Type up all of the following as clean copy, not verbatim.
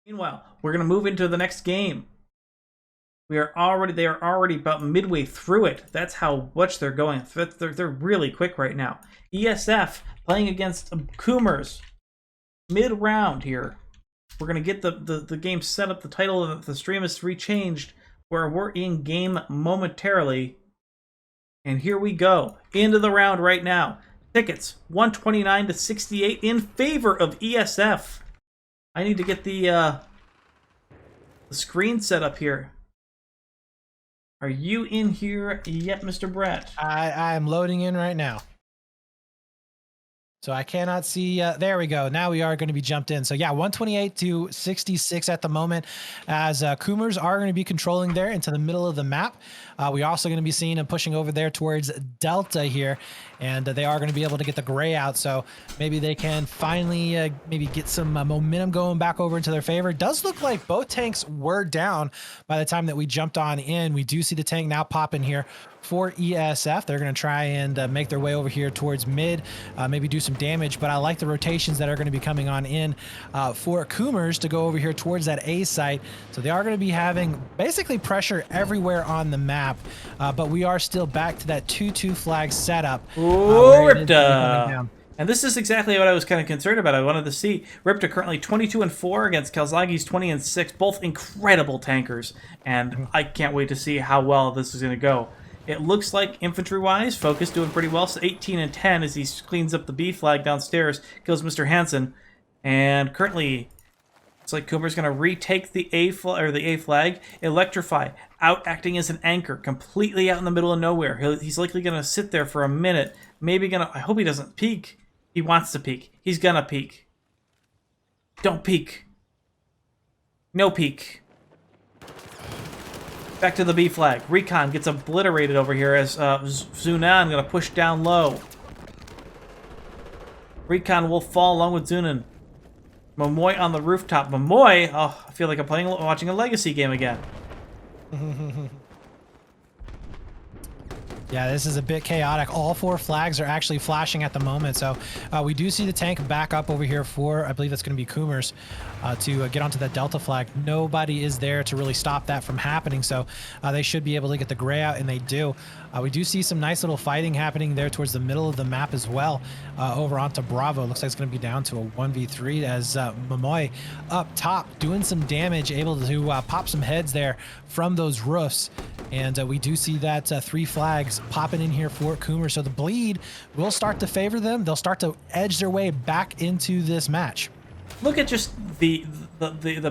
Meanwhile, we're going to move into the next game. They are already about midway through it. That's how much they're going. They're really quick right now. ESF playing against Coomers. Mid-round here. We're going to get the game set up. The title of the stream is rechanged, where we're in game momentarily. And here we go. Into the round right now. Tickets, 129 to 68 in favor of ESF. I need to get the screen set up here. Are you in here yet, Mr. Brett? I'm loading in right now. So I cannot see. There we go. Now we are going to be jumped in. So yeah, 128 to 66 at the moment, as Coomers are going to be controlling there into the middle of the map. We're also going to be seeing them pushing over there towards Delta here, and they are going to be able to get the gray out. So maybe they can finally maybe get some momentum going back over into their favor. It does look like both tanks were down by the time that we jumped on in. We do see the tank now popping here for ESF. They're going to try and make their way over here towards mid, maybe do some damage, but I like the rotations that are going to be coming on in for Coomers to go over here towards that A site. So they are going to be having basically pressure everywhere on the map, but we are still back to that 2-2 flag setup. Ripta! And this is exactly what I was kind of concerned about. I wanted to see Ripta currently 22-4 against Kalzagi's 20-6, both incredible tankers, and I can't wait to see how well this is going to go. It looks like infantry-wise, Focus doing pretty well. So 18-10 as he cleans up the B flag downstairs, kills Mr. Hansen, and currently it's like Cooper's going to retake the A flag. Electrify, out acting as an anchor, completely out in the middle of nowhere. He's likely going to sit there for a minute. Maybe gonna. I hope he doesn't peek. He wants to peek. He's gonna peek. Don't peek. No peek. Back to the B flag. Recon gets obliterated over here as Zunan going to push down low. Recon will fall along with Zunan. Momoy on the rooftop. Momoy! Oh, I feel like I'm watching a Legacy game again. Yeah, this is a bit chaotic. All four flags are actually flashing at the moment. So we do see the tank back up over here for, I believe that's going to be Coomers, to get onto that Delta flag. Nobody is there to really stop that from happening. So they should be able to get the gray out, and they do. We do see some nice little fighting happening there towards the middle of the map as well. Over onto Bravo. Looks like it's going to be down to a 1v3 as Momoy up top doing some damage, able to pop some heads there from those roofs. And we do see that 3 flags popping in here for Coomer. So the bleed will start to favor them. They'll start to edge their way back into this match. Look at just the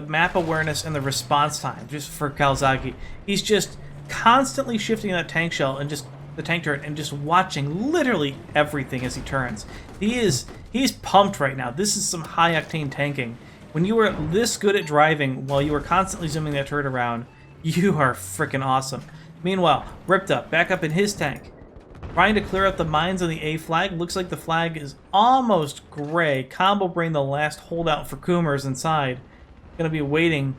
map awareness and the response time just for Kalzagi. He's just constantly shifting that tank shell and just the tank turret and just watching literally everything as he turns. He's pumped right now. This is some high octane tanking. When you are this good at driving while you are constantly zooming that turret around, you are freaking awesome. Meanwhile, Ripta back up in his tank, trying to clear out the mines on the A flag. Looks like the flag is almost gray. Combo Brain, the last holdout for Coomers inside, gonna be waiting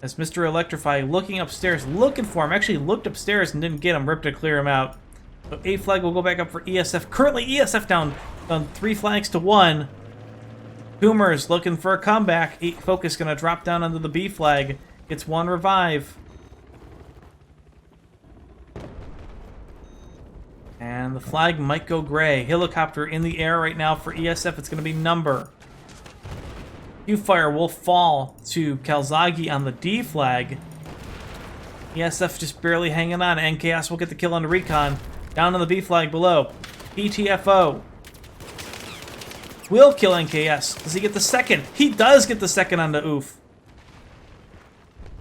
as Mr. Electrify looking upstairs, looking for him. Actually looked upstairs and didn't get him. Ripta clear him out. So A flag will go back up for ESF. Currently ESF down 3 flags to 1. Coomers looking for a comeback. Focus gonna drop down onto the B flag. Gets 1 revive. And the flag might go gray. Helicopter in the air right now for ESF. It's going to be Number. Q-Fire will fall to Kalzagi on the D flag. ESF just barely hanging on. NKS will get the kill on the Recon. Down on the B flag below. PTFO will kill NKS. Does he get the second? He does get the second on the Oof.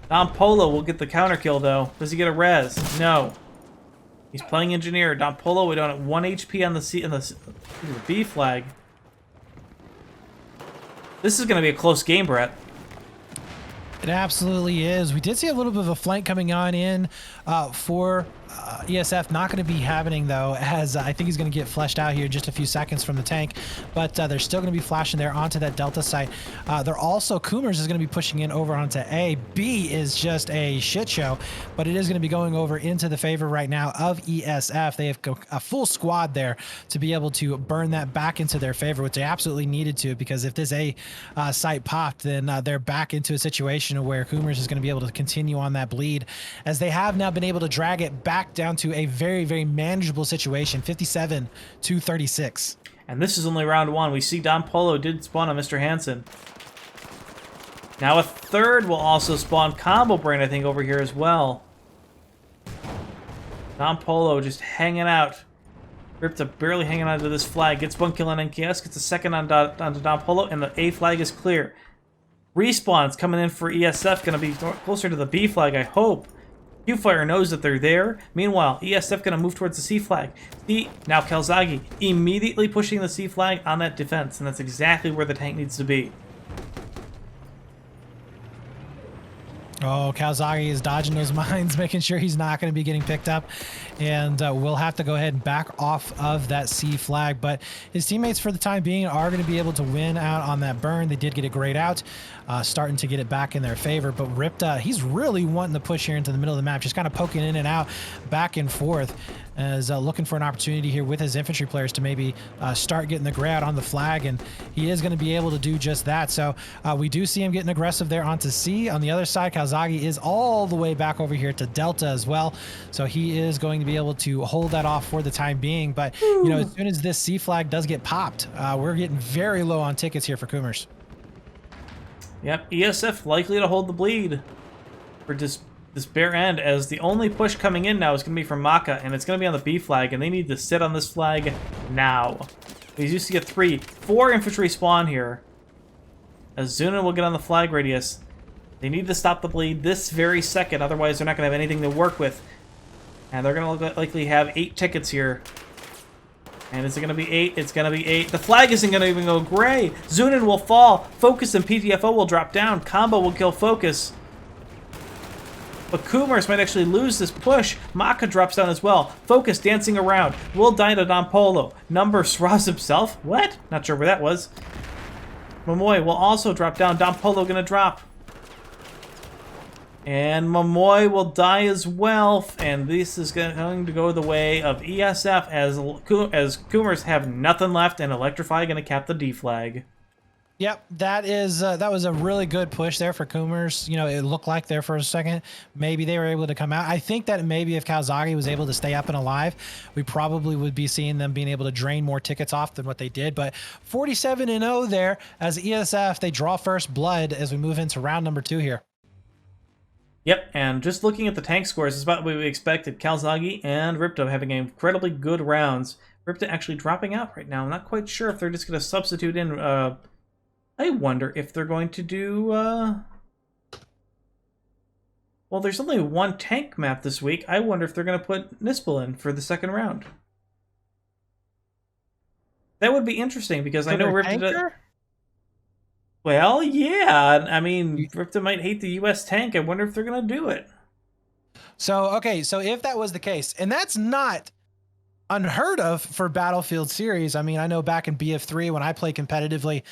Don Polo will get the counter kill though. Does he get a res? No. He's playing Engineer. Don Polo, we're down at 1 HP on the B flag. This is going to be a close game, Brett. It absolutely is. We did see a little bit of a flank coming on in for ESF not going to be happening though, as I think he's going to get fleshed out here in just a few seconds from the tank, but they're still going to be flashing there onto that Delta site. They're also, Coomers is going to be pushing in over onto A. B is just a shit show, but it is going to be going over into the favor right now of ESF. They have a full squad there to be able to burn that back into their favor, which they absolutely needed to, because if this A site popped, then they're back into a situation where Coomers is going to be able to continue on that bleed, as they have now been able to drag it back down to a very, very manageable situation, 57-36. And this is only round 1. We see Don Polo did spawn on Mr. Hansen. Now a third will also spawn Combo Brain, I think, over here as well. Don Polo just hanging out. Ripta barely hanging on to this flag. Gets 1 kill on NKS, gets a second onto Don Polo, and the A flag is clear. Respawns coming in for ESF, going to be closer to the B flag, I hope. Q-Fire knows that they're there. Meanwhile, ESF going to move towards the C flag. Now Kalzagi immediately pushing the C flag on that defense, and that's exactly where the tank needs to be. Oh, Kalzagi is dodging those mines, making sure he's not going to be getting picked up. And we'll have to go ahead and back off of that C flag. But his teammates, for the time being, are going to be able to win out on that burn. They did get a great out, starting to get it back in their favor. But Ripta, he's really wanting to push here into the middle of the map, just kind of poking in and out, back and forth, as looking for an opportunity here with his infantry players to maybe start getting the gray out on the flag. And he is going to be able to do just that. So we do see him getting aggressive there onto C. On the other side, Kalzagi is all the way back over here to Delta as well. So he is going to be able to hold that off for the time being. But, you know, as soon as this C flag does get popped, we're getting very low on tickets here for Coomers. Yep, ESF likely to hold the bleed for this bare end, as the only push coming in now is going to be from Maka, and it's going to be on the B flag, and they need to sit on this flag now. We used to get 4 infantry spawn here, as Zunin will get on the flag radius. They need to stop the bleed this very second, otherwise they're not going to have anything to work with. And they're going to likely have 8 tickets here. And is it going to be 8? It's going to be 8. The flag isn't going to even go gray. Zunin will fall. Focus and PTFO will drop down. Combo will kill Focus. But Coomers might actually lose this push. Maka drops down as well. Focus dancing around. Will die to Don Polo. Number Sraz himself? What? Not sure where that was. Momoy will also drop down. Don Polo going to drop. And Momoy will die as well, and this is going to go the way of ESF, as Coomers have nothing left, and Electrify going to cap the D flag. Yep, that was a really good push there for Coomers. You know, it looked like there for a second, maybe they were able to come out. I think that maybe if Kalzagi was able to stay up and alive, we probably would be seeing them being able to drain more tickets off than what they did. But 47-0 there, as ESF, they draw first blood as we move into round number 2 here. Yep, and just looking at the tank scores, it's about what we expected. Kalzagi and Ripto having incredibly good rounds. Ripto actually dropping out right now. I'm not quite sure if they're just going to substitute in. I wonder if they're going to do... Well, there's only 1 tank map this week. I wonder if they're going to put Nispel in for the second round. That would be interesting, because I know Ripto... Well, yeah. I mean, Ripta might hate the U.S. tank. I wonder if they're going to do it. So, okay, so if that was the case, and that's not unheard of for Battlefield series. I mean, I know back in BF3 when I played competitively,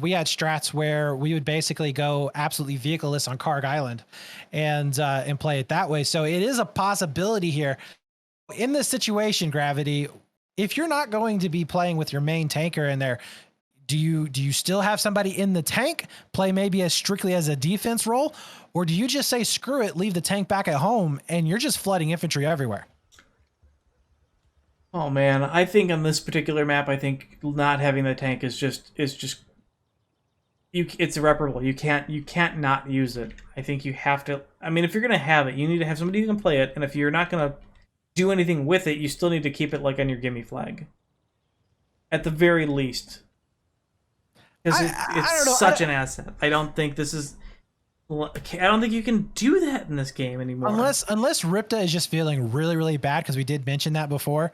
we had strats where we would basically go absolutely vehicleless on Karg Island and play it that way. So it is a possibility here. In this situation, Gravity, if you're not going to be playing with your main tanker in there, do you still have somebody in the tank play maybe as strictly as a defense role, or do you just say screw it, leave the tank back at home, and you're just flooding infantry everywhere? Oh man, I think on this particular map, I think not having the tank is just it's irreparable. You can't not use it. I think you have to. I mean, if you're gonna have it, you need to have somebody who can play it, and if you're not gonna do anything with it, you still need to keep it like on your gimme flag, at the very least. Because it's such an asset. I don't think this is... I don't think you can do that in this game anymore. Unless Ripta is just feeling really, really bad, because we did mention that before.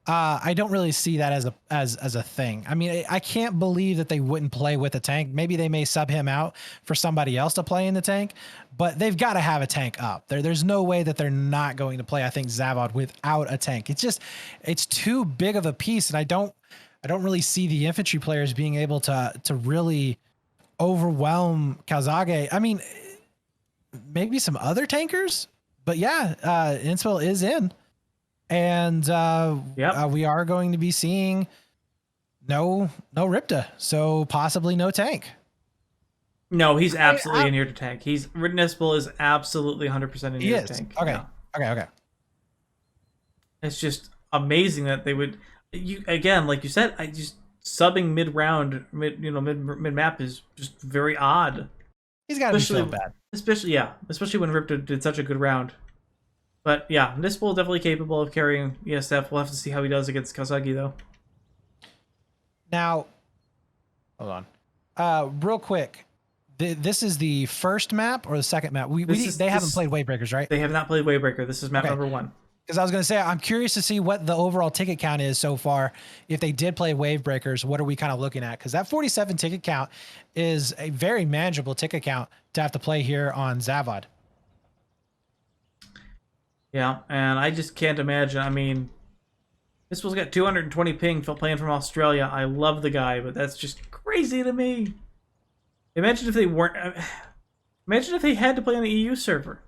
I don't really see that as a thing. I mean, I can't believe that they wouldn't play with a tank. Maybe they may sub him out for somebody else to play in the tank, but they've got to have a tank up. There's no way that they're not going to play, I think, Zavod without a tank. It's too big of a piece, and I don't really see the infantry players being able to really overwhelm Calzaghe. I mean, maybe some other tankers, but yeah, Inspel is in. And we are going to be seeing no Ripta, so possibly no tank. No, he's absolutely in here to tank. Nispel is absolutely 100% in here to tank. Okay, okay. It's just amazing that they would. Again, like you said, subbing mid map is just very odd. He's got to be so bad. Especially when Ripta did such a good round. But yeah, Nispel definitely capable of carrying ESF. We'll have to see how he does against Calzaghe, though. Now, hold on. Real quick. This is the first map or the second map? They haven't played Wavebreakers, right? They have not played Wavebreaker. This is map number 1. Because I was going to say, I'm curious to see what the overall ticket count is so far. If they did play Wavebreakers, what are we kind of looking at? Because that 47 ticket count is a very manageable ticket count to have to play here on Zavod. Yeah, and I just can't imagine. I mean, this was got 220 ping playing from Australia. I love the guy, but that's just crazy to me. Imagine if they weren't. Imagine if they had to play on the EU server.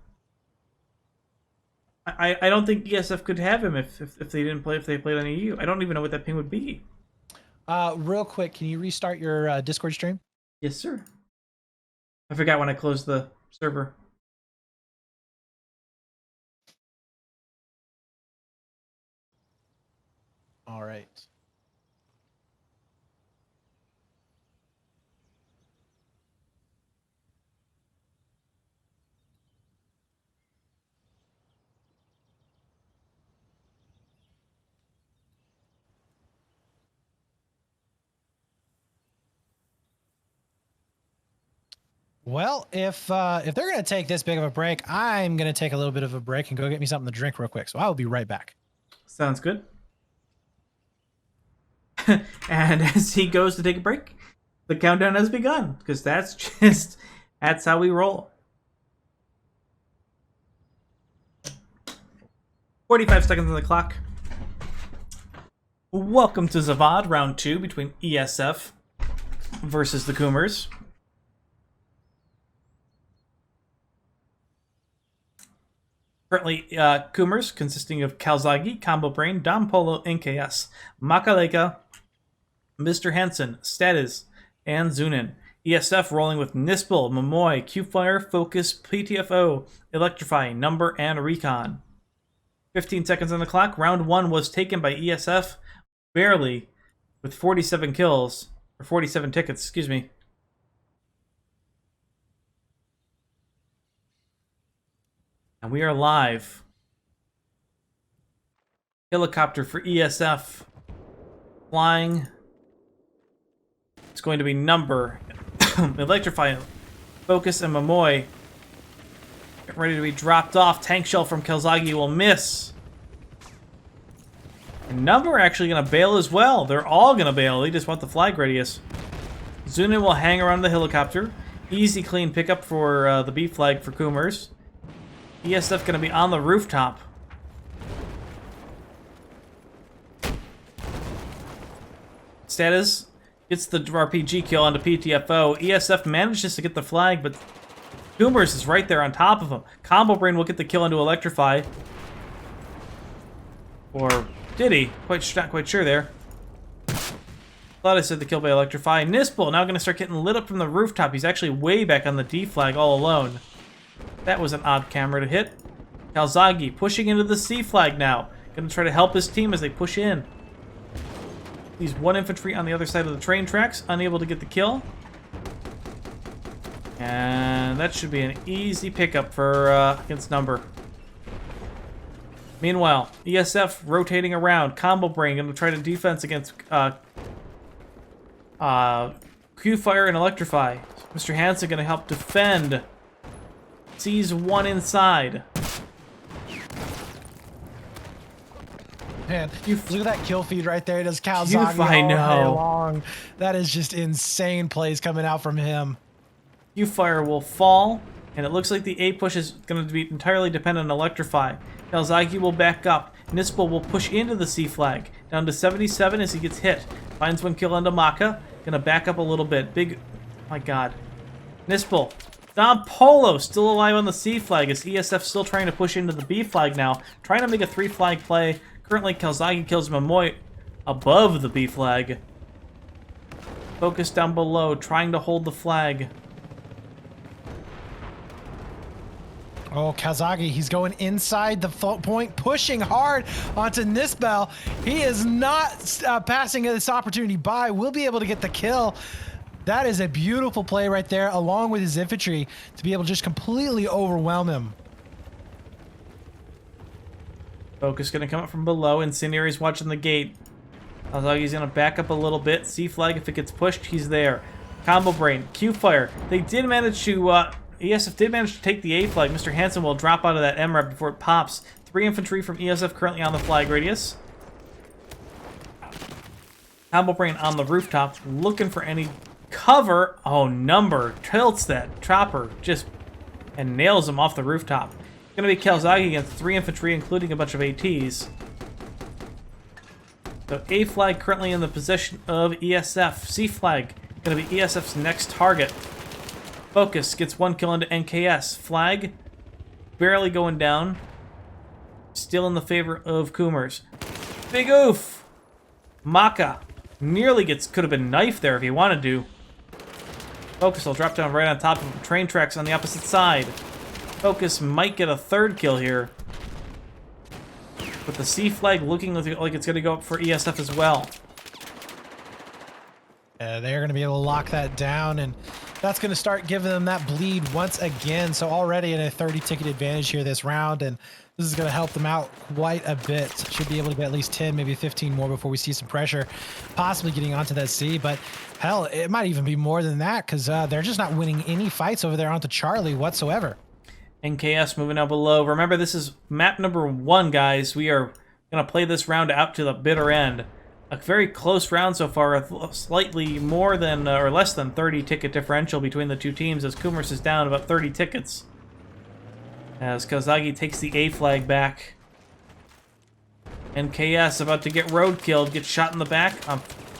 I don't think ESF could have him if they didn't play if they played on EU. I don't even know what that ping would be. Real quick, can you restart your Discord stream? Yes, sir. I forgot when I closed the server. All right. Well, if they're going to take this big of a break, I'm going to take a little bit of a break and go get me something to drink real quick. So I'll be right back. Sounds good. And as he goes to take a break, the countdown has begun, because that's how we roll. 45 seconds on the clock. Welcome to Zavod, round 2 between ESF versus the Coomers. Currently, Coomers, consisting of Calzaghe, Combo Brain, Dom Polo, NKS, Makaleka, Mr. Hansen, Status, and Zunin. ESF rolling with Nispel, Momoy, Q-Fire, Focus, PTFO, Electrify, Number, and Recon. 15 seconds on the clock. Round 1 was taken by ESF, barely, with 47 kills, or 47 tickets, excuse me. And we are live. Helicopter for ESF. Flying. It's going to be Number, Electrify, Focus, and Momoy. Get ready to be dropped off. Tank shell from Calzaghe will miss. And Number actually going to bail as well. They're all going to bail. They just want the flag radius. Zunin will hang around the helicopter. Easy clean pickup for the B flag for Coomers. ESF going to be on the rooftop. Status gets the RPG kill onto PTFO. ESF manages to get the flag, but Coomers is right there on top of him. Combo Brain will get the kill into Electrify. Or did he? Not quite sure there. Thought I said the kill by Electrify. Nispel now going to start getting lit up from the rooftop. He's actually way back on the D flag all alone. That was an odd camera to hit. Calzaghe pushing into the C flag now. Going to try to help his team as they push in. He's one infantry on the other side of the train tracks, unable to get the kill. And that should be an easy pickup for against Number. Meanwhile, ESF rotating around. Combo Brain going to try to defense against Q-Fire and Electrify. Mr. Hansen going to help defend. Sees one inside. man. Look at that kill feed right there. Does Calzaghe I all know. day long. That is just insane plays coming out from him. Q-Fire will fall, and it looks like the A push is going to be entirely dependent on Electrify. Calzaghe will back up. Nispel will push into the C flag, down to 77 as he gets hit. Finds one kill onto Maka. Gonna back up a little bit. Big, oh my god. Nispel. Don Polo still alive on the C flag as ESF still trying to push into the B flag now. Trying to make a 3 flag play. Currently Calzaghe kills Momoy above the B flag. Focus down below, trying to hold the flag. Oh, Calzaghe, he's going inside the point, pushing hard onto Nispel. He is not passing this opportunity by. Will be able to get the kill. That is a beautiful play right there, along with his infantry, to be able to just completely overwhelm him. Focus going to come up from below. Incendiary's watching the gate. Calzaghe's going to back up a little bit. C flag, if it gets pushed, he's there. Combo Brain, Q-Fire. They did manage to... ESF did manage to take the A flag. Mr. Hansen will drop out of that MREP before it pops. 3 infantry from ESF currently on the flag radius. Combo Brain on the rooftop, looking for any cover. Oh, Number tilts that chopper just and nails him off the rooftop. It's going to be Calzaghe against 3 infantry, including a bunch of ATs. So A flag currently in the possession of ESF. C flag going to be ESF's next target. Focus gets 1 kill into NKS. Flag barely going down. Still in the favor of Coomers. Big oof! Maka nearly could have been knifed there if he wanted to. Focus will drop down right on top of train tracks on the opposite side. Focus might get a 3rd kill here. But the C flag looking like it's going to go up for ESF as well. They're going to be able to lock that down, and that's going to start giving them that bleed once again. So already in a 30-ticket advantage here this round, and this is going to help them out quite a bit. Should be able to get at least 10, maybe 15 more before we see some pressure, possibly getting onto that C. But hell, it might even be more than that, because they're just not winning any fights over there onto Charlie whatsoever. NKS moving out below. Remember, this is map number 1, guys. We are going to play this round out to the bitter end. A very close round so far, slightly more than or less than 30 ticket differential between the two teams as Coomers is down about 30 tickets. As Calzaghe takes the A flag back. NKS about to get road killed, gets shot in the back.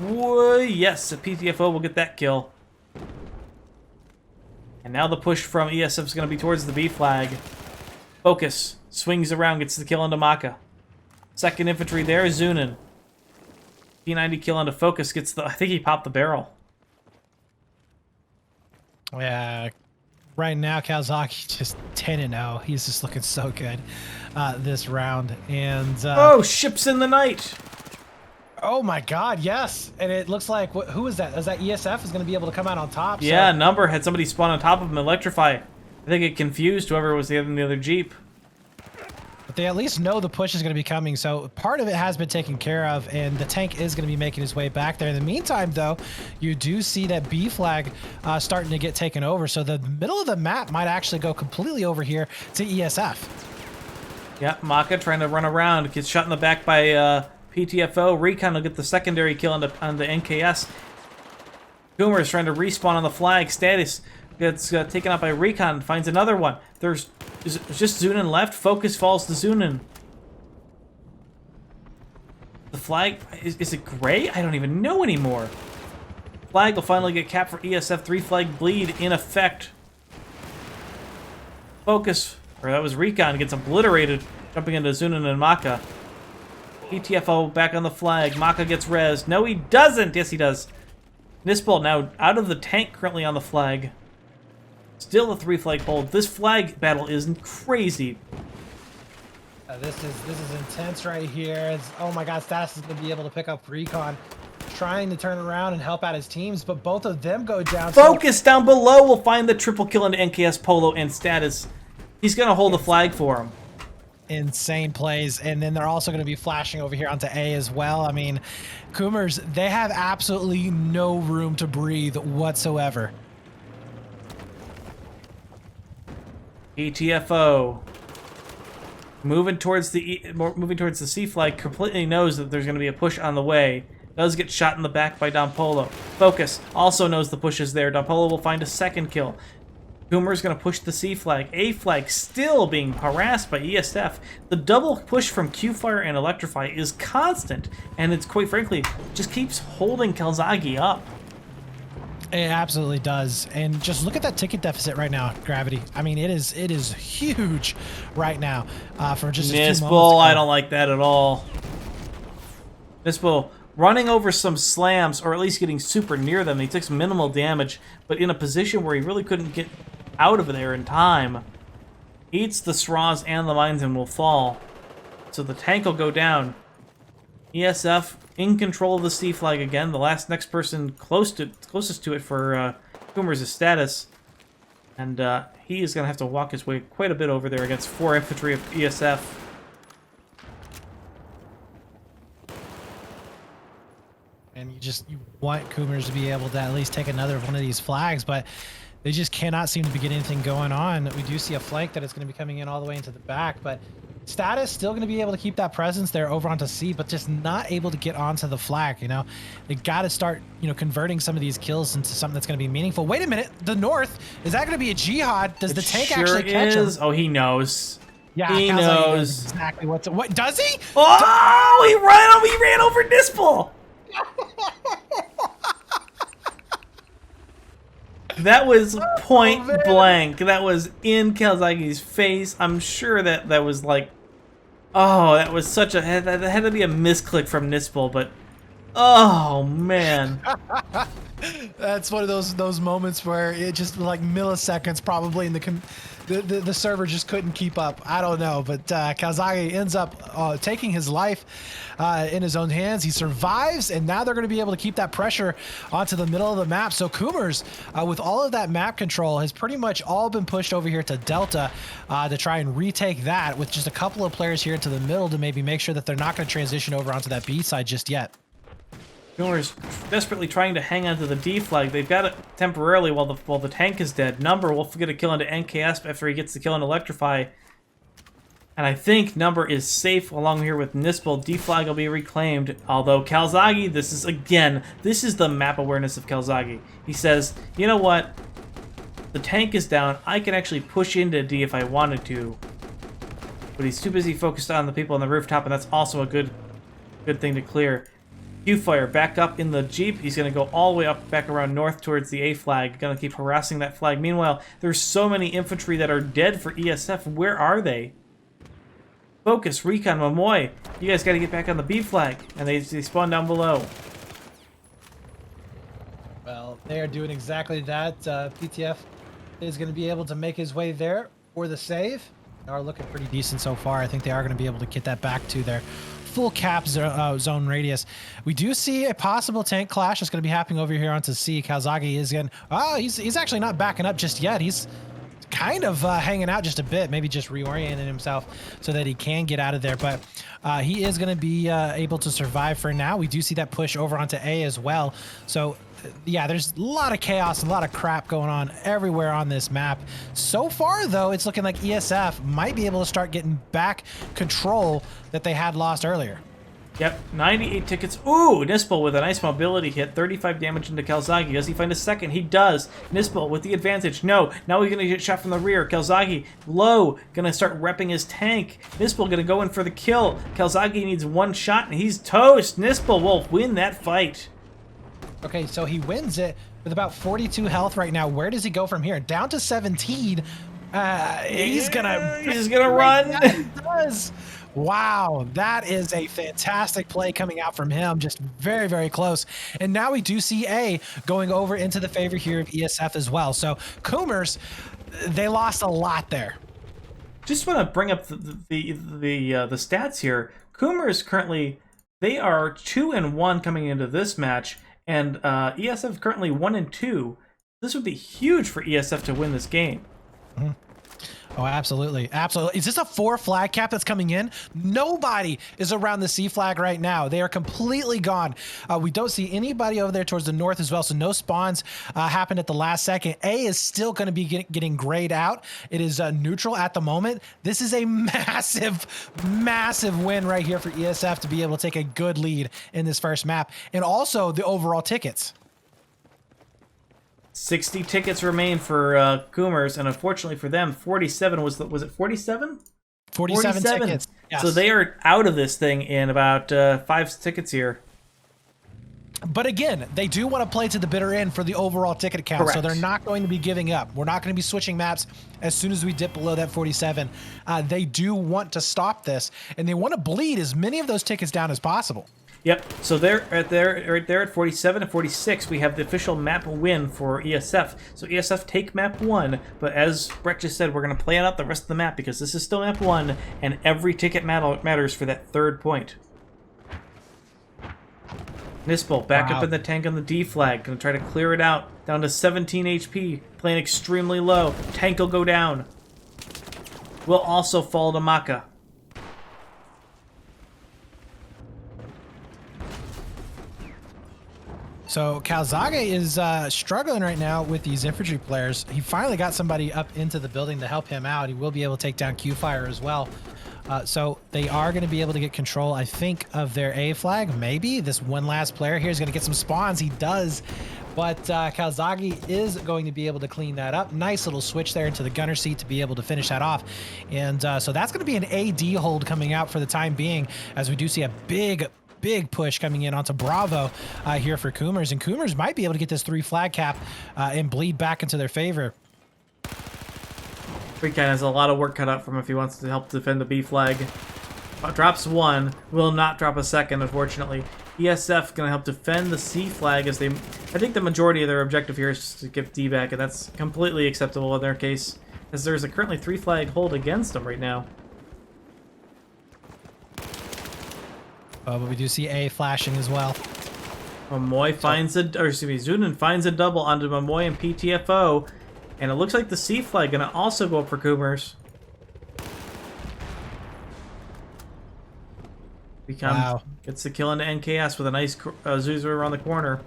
Yes, a PTFO will get that kill. And now the push from ESF is going to be towards the B flag. Focus swings around, gets the kill into Maka. 2nd infantry there, Zunin. P90 kill onto Focus, gets the... I think he popped the barrel. Yeah, right now Calzaghe just 10-0. He's just looking so good this round. And oh, ships in the night. Oh my God, yes. And it looks like who is that? Is that ESF is going to be able to come out on top? Yeah, so. Number had somebody spawn on top of him, Electrify. I think it confused whoever was in the other Jeep. But they at least know the push is going to be coming, so part of it has been taken care of, and the tank is going to be making his way back there. In the meantime, though, you do see that B flag starting to get taken over, so the middle of the map might actually go completely over here to ESF. Yeah, Maka trying to run around, gets shot in the back by PTFO. Recon will get the secondary kill on the NKS. Coomers trying to respawn on the flag. Status gets taken out by Recon, finds another one. There's just Zunin left. Focus falls to Zunin. The flag, is it gray? I don't even know anymore. Flag will finally get capped for ESF. 3 flag bleed in effect. Focus, or that was Recon, gets obliterated, jumping into Zunin and Maka. PTFO back on the flag. Maka gets rezzed. No, he doesn't. Yes, he does. Nispel now out of the tank, currently on the flag. Still a 3 flag hold. This flag battle is crazy. This is intense right here. Oh my God, Status is going to be able to pick up Recon, trying to turn around and help out his teams, but both of them go down. Focus down below will find the triple kill into NKS, Polo, and Status. He's going to hold the flag for him. Insane plays, and then they're also going to be flashing over here onto A as well. I mean, Coomers, they have absolutely no room to breathe whatsoever. ETFO moving towards the C flag, completely knows that there's going to be a push on the way. Does get shot in the back by Don Polo. Focus also knows the push is there. Don Polo will find a second kill. Coomers going to push the C flag. A flag still being harassed by ESF. The double push from Q-Fire and Electrify is constant, and it's quite frankly just keeps holding Calzaghe up. It absolutely does. And just look at that ticket deficit right now, Gravity. I mean, it is huge right now for just a few moments ago. I don't like that at all. Nispel running over some slams, or at least getting super near them. He took some minimal damage, but in a position where he really couldn't get out of there in time. Eats the straws and the mines and will fall. So the tank will go down. ESF in control of the C flag again. The next person closest to it for Coomers' status. And he is going to have to walk his way quite a bit over there against 4 infantry of ESF. And you want Coomers to be able to at least take another one of these flags, but they just cannot seem to be getting anything going on. We do see a flank that is going to be coming in all the way into the back, but Status still going to be able to keep that presence there over onto C, but just not able to get onto the flag. You know, they got to start, converting some of these kills into something that's going to be meaningful. Wait a minute, the North, is that going to be a jihad? Does the tank actually catch him? Oh, he knows. Yeah, he knows exactly what does he? Oh, he ran over Nispel. That was point blank. That was in Calzaghe's face. I'm sure that was like, oh, that was such a, that had to be a misclick from Nispel, but oh man. That's one of those moments where it just like milliseconds probably in the server just couldn't keep up. I don't know, but Calzaghe ends up taking his life in his own hands. He survives, and now they're going to be able to keep that pressure onto the middle of the map. So Coomers, with all of that map control, has pretty much all been pushed over here to Delta to try and retake that, with just a couple of players here into the middle to maybe make sure that they're not going to transition over onto that B side just yet. Coomers desperately trying to hang onto the D flag. They've got it temporarily while the tank is dead. Number will get a kill into NKS after he gets the kill on Electrify. And I think Number is safe along here with Nispel. D flag will be reclaimed. Although Calzaghe, this is the map awareness of Calzaghe. He says, you know what? The tank is down. I can actually push into D if I wanted to. But he's too busy focused on the people on the rooftop, and that's also a good thing to clear. Q-Fire back up in the Jeep. He's going to go all the way up back around north towards the A flag. Going to keep harassing that flag. Meanwhile, there's so many infantry that are dead for ESF. Where are they? Focus, Recon, Momoy. You guys got to get back on the B flag. And they spawn down below. Well, they are doing exactly that. PTF is going to be able to make his way there for the save. They are looking pretty decent so far. I think they are going to be able to get that back to their full cap zone radius. We do see a possible tank clash that's going to be happening over here onto C. Calzaghe is again. Oh, he's actually not backing up just yet. He's kind of hanging out just a bit, maybe just reorienting himself so that he can get out of there. But he is going to be able to survive for now. We do see that push over onto A as well. So yeah, there's a lot of chaos, a lot of crap going on everywhere on this map. So far, though, it's looking like ESF might be able to start getting back control that they had lost earlier. Yep, 98 tickets. Ooh, Nispel with a nice mobility hit. 35 damage into Calzaghe. Does he find a second? He does. Nispel with the advantage. No, now he's going to get shot from the rear. Calzaghe, low, going to start repping his tank. Nispel going to go in for the kill. Calzaghe needs one shot, and he's toast. Nispel will win that fight. Okay, so he wins it with about 42 health right now. Where does he go from here? Down to 17. He's gonna run. Yeah, he does. Wow, that is a fantastic play coming out from him. Just very, very close. And now we do see A going over into the favor here of ESF as well. So Coomers, they lost a lot there. Just want to bring up the stats here. Coomers currently, they are 2-1 coming into this match. And ESF currently 1-2. This would be huge for ESF to win this game. Oh, absolutely. Absolutely. Is this a 4 flag cap that's coming in? Nobody is around the C flag right now. They are completely gone. We don't see anybody over there towards the north as well. So no spawns happened at the last second. A is still going to be getting grayed out. It is neutral at the moment. This is a massive, massive win right here for ESF to be able to take a good lead in this first map. And also the overall tickets. 60 tickets remain for Coomers, and unfortunately for them, 47 was it 47? 47 tickets. Yes. So they are out of this thing in about 5 tickets here. But again, they do want to play to the bitter end for the overall ticket count. Correct. So they're not going to be giving up. We're not going to be switching maps as soon as we dip below that 47. They do want to stop this, and they want to bleed as many of those tickets down as possible. Yep, so they're right there at 47 and 46. We have the official map win for ESF. So ESF take map 1, but as Brett just said, we're going to play out the rest of the map because this is still map 1, and every ticket matters for that 3rd point. Nispel back up in the tank on the D flag, going to try to clear it out, down to 17 HP, playing extremely low. Tank will go down. Will also fall to Maka. So Calzage is struggling right now with these infantry players. He finally got somebody up into the building to help him out. He will be able to take down Q-Fire as well. So they are going to be able to get control, I think, of their A flag. Maybe this one last player here is going to get some spawns. He does. But Calzage is going to be able to clean that up. Nice little switch there into the gunner seat to be able to finish that off. And so that's going to be an AD hold coming out for the time being, as we do see a big push coming in onto Bravo here for Coomers, and Coomers might be able to get this 3 flag cap and bleed back into their favor. Freakin has a lot of work cut out from him if he wants to help defend the B flag. Drops 1, will not drop a 2nd, unfortunately. ESF gonna help defend the C flag as they, I think the majority of their objective here is just to get D back, and that's completely acceptable in their case, as there's a currently 3 flag hold against them right now. But we do see A flashing as well. Momoy finds Zunin finds a double onto Momoy and PTFO, and it looks like the C flag gonna also go up for Coomers. Wow. Gets the kill into NKS with a nice Zuzu around the corner.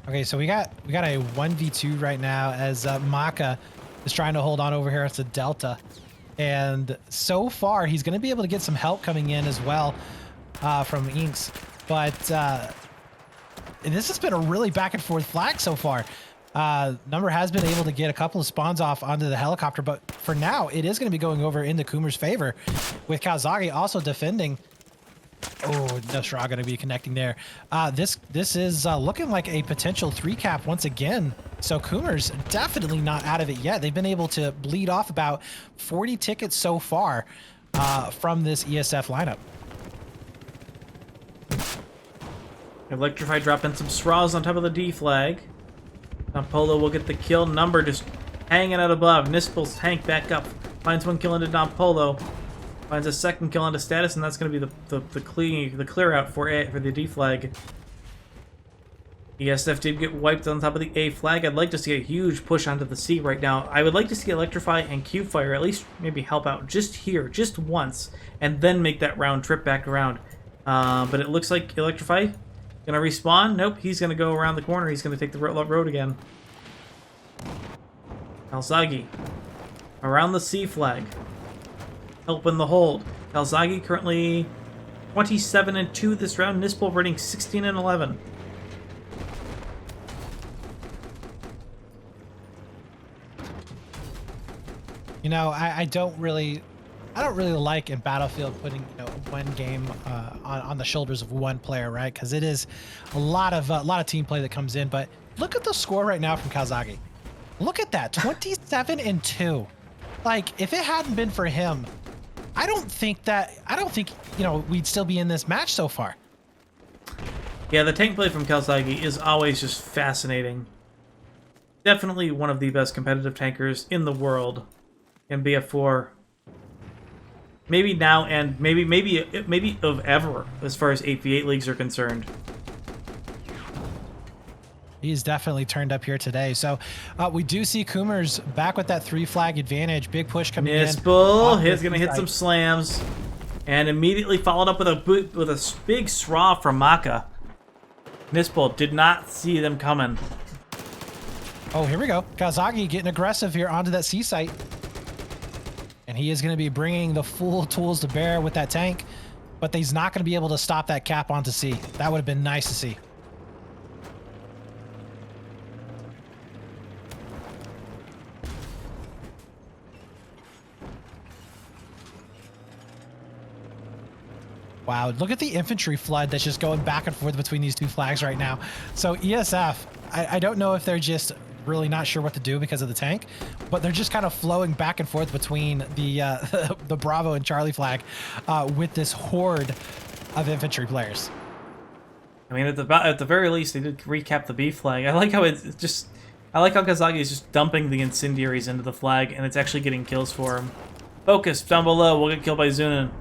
Okay, so we got a 1v2 right now as Maka is trying to hold on over here to Delta. And so far, he's going to be able to get some help coming in as well from Inks. But this has been a really back and forth flag so far. Number has been able to get a couple of spawns off onto the helicopter, but for now, it is going to be going over into Coomers' favor, with Calzage also defending. Oh, no straw going to be connecting there. This is looking like a potential 3 cap once again. So Coomers definitely not out of it yet. They've been able to bleed off about 40 tickets so far from this ESF lineup. Electrify dropping some straws on top of the D flag. Polo will get the kill. Number just hanging out above. Nispel's tank back up. Finds 1 kill into Don Polo. Finds a 2nd kill into Status, and that's going to be the clear out for the D flag. ESF did get wiped on top of the A flag. I'd like to see a huge push onto the C right now. I would like to see Electrify and Q-Fire at least maybe help out just here, just once, and then make that round trip back around. But it looks like Electrify gonna respawn. Nope, he's gonna go around the corner. He's gonna take the road again. Calzage around the C flag, helping the hold. Calzage currently 27-2 this round. Nispel running 16-11. You know, I don't really like in Battlefield putting one game on the shoulders of one player, right? Because it is a lot of team play that comes in. But look at the score right now from Calzage. Look at that, 27-2. Like, if it hadn't been for him, I don't think we'd still be in this match so far. Yeah, the tank play from Calzage is always just fascinating. Definitely one of the best competitive tankers in the world in BF4. Maybe now, and maybe of ever, as far as 8v8 leagues are concerned. He's definitely turned up here today. So we do see Coomers back with that 3 flag advantage. Big push coming in. Nispel, he's going to hit some slams. And immediately followed up with a big straw from Maka. Nispel did not see them coming. Oh, here we go. Kazagi getting aggressive here onto that C site. And he is going to be bringing the full tools to bear with that tank. But he's not going to be able to stop that cap onto C. That would have been nice to see. Wow, look at the infantry flood that's just going back and forth between these 2 flags right now. So ESF, I don't know if they're just really not sure what to do because of the tank, but they're just kind of flowing back and forth between the the Bravo and Charlie flag with this horde of infantry players. I mean, at the very least, they did recap the B flag. I like how Kazagi is just dumping the incendiaries into the flag, and it's actually getting kills for him. Focus down below. We'll get killed by Zunin.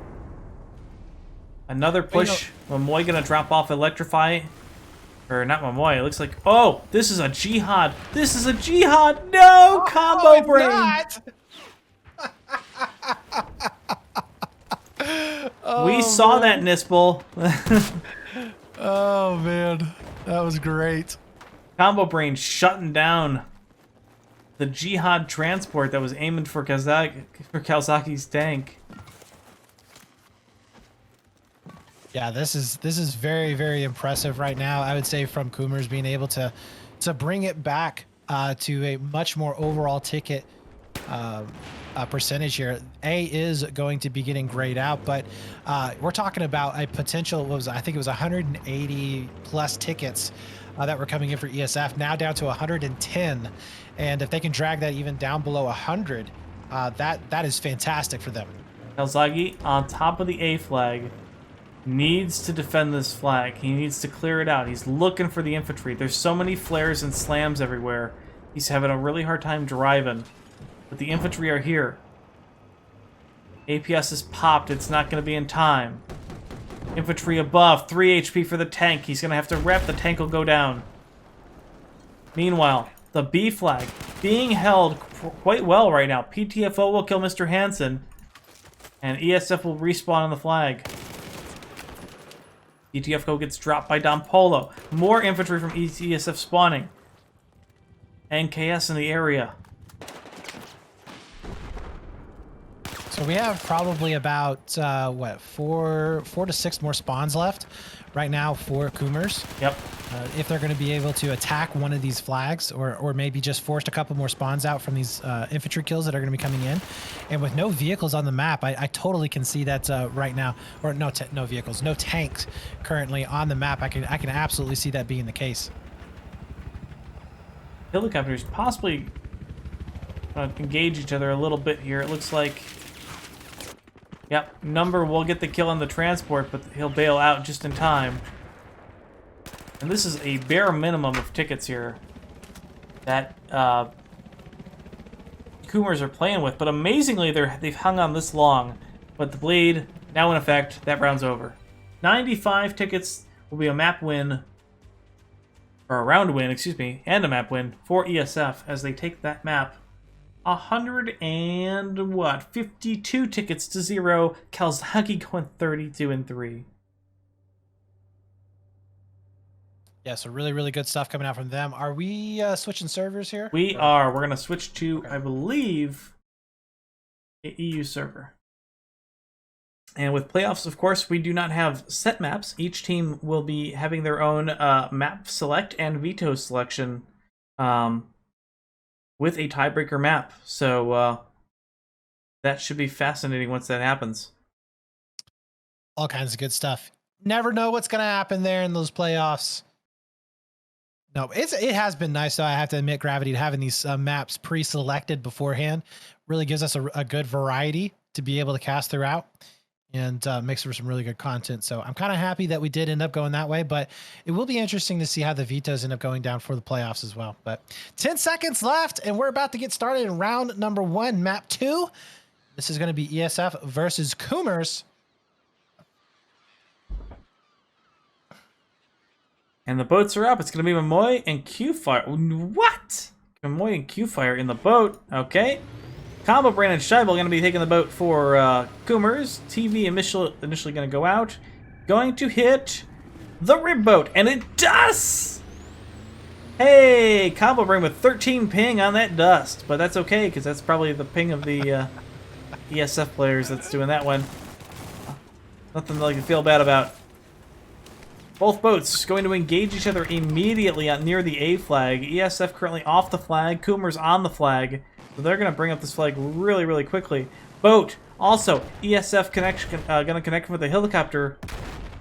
Another push. Momoy gonna drop off Electrify. Or not Momoy. It looks like... Oh! This is a Jihad! This is a Jihad! No! Combo brain! We saw that, Nispel. Oh, man. That was great. Combo brain shutting down the Jihad transport that was aiming for Kazaki's tank. Yeah, this is very, very impressive right now. I would say from Coomers being able to bring it back to a much more overall ticket percentage here. A is going to be getting grayed out, but we're talking about a potential, I think it was 180 plus tickets that were coming in for ESF, now down to 110. And if they can drag that even down below 100, that is fantastic for them. Kazagi on top of the A flag. Needs to defend this flag. He needs to clear it out. He's looking for the infantry. There's so many flares and slams everywhere. He's having a really hard time driving. But the infantry are here. APS is popped. It's not going to be in time. Infantry above. 3 HP for the tank. He's going to have to rep. The tank will go down. Meanwhile, the B flag being held quite well right now. PTFO will kill Mr. Hansen. And ESF will respawn on the flag. ETFCO gets dropped by Don Polo. More infantry from ESF spawning. NKS in the area. So we have probably about, what, four to six more spawns left right now for Coomers. Yep. If they're going to be able to attack one of these flags or maybe just force a couple more spawns out from these infantry kills that are going to be coming in. And with no vehicles on the map, I totally can see that right now. Or no vehicles, no tanks currently on the map. I can absolutely see that being the case. Helicopters possibly engage each other a little bit here. It looks like... Yep, Number will get the kill on the transport, but he'll bail out just in time. And this is a bare minimum of tickets here that Coomers are playing with. But amazingly, they've hung on this long. But the bleed, now in effect, that round's over. 95 tickets will be a map win, or a round win, excuse me, and a map win for ESF as they take that map. 52 tickets to 0. Kalzaki going 32-3. Yeah, so really, really good stuff coming out from them. Are we switching servers here? We are. We're going to switch to, I believe, an EU server. And with playoffs, of course, we do not have set maps. Each team will be having their own map select and veto selection with a tiebreaker map. So that should be fascinating once that happens. All kinds of good stuff. Never know what's going to happen there in those playoffs. No, it has been nice, though. I have to admit, Gravity, having these maps pre-selected beforehand really gives us a good variety to be able to cast throughout and makes for some really good content. So I'm kind of happy that we did end up going that way, but it will be interesting to see how the vetoes end up going down for the playoffs as well. But 10 seconds left, and we're about to get started in round number 1, map 2. This is going to be ESF versus Coomers. And the boats are up. It's going to be Momoy and Q-Fire. What? Momoy and Q-Fire in the boat. Okay. Combo Brain and Scheibel going to be taking the boat for Coomers. TV initially going to go out. Going to hit the rib boat. And it does! Hey, Combo Brain with 13 ping on that dust. But that's okay, because that's probably the ping of the ESF players that's doing that one. Nothing like to feel bad about. Both boats going to engage each other immediately near the A flag. ESF currently off the flag. Coomers on the flag. So they're going to bring up this flag really, really quickly. Boat. Also, ESF going to connect with the helicopter.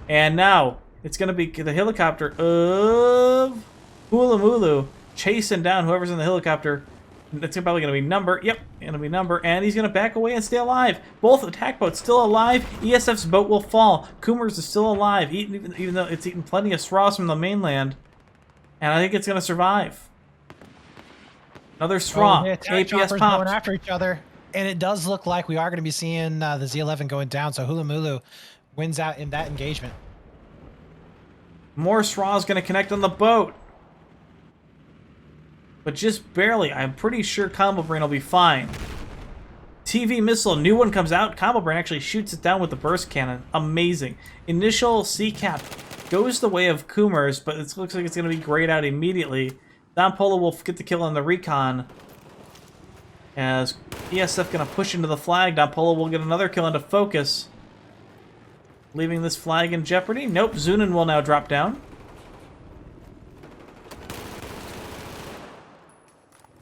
And now, it's going to be the helicopter of Hulamulu chasing down whoever's in the helicopter. It's probably going to be Number. Yep, going to be Number. And he's going to back away and stay alive. Both attack boats still alive. ESF's boat will fall. Coomers is still alive, even though it's eaten plenty of straws from the mainland. And I think it's going to survive. Another straw. APS popped. Going after each other. And it does look like we are going to be seeing the Z11 going down. So Hulamulu wins out in that engagement. More straws going to connect on the boat. But just barely. I'm pretty sure Combo Brain will be fine. TV missile, new one comes out. Combo Brain actually shoots it down with the burst cannon. Amazing. Initial C-cap goes the way of Coomers, but it looks like it's going to be grayed out immediately. Don Polo will get the kill on the recon. As ESF going to push into the flag, Don Polo will get another kill into focus. Leaving this flag in jeopardy. Nope, Zunin will now drop down.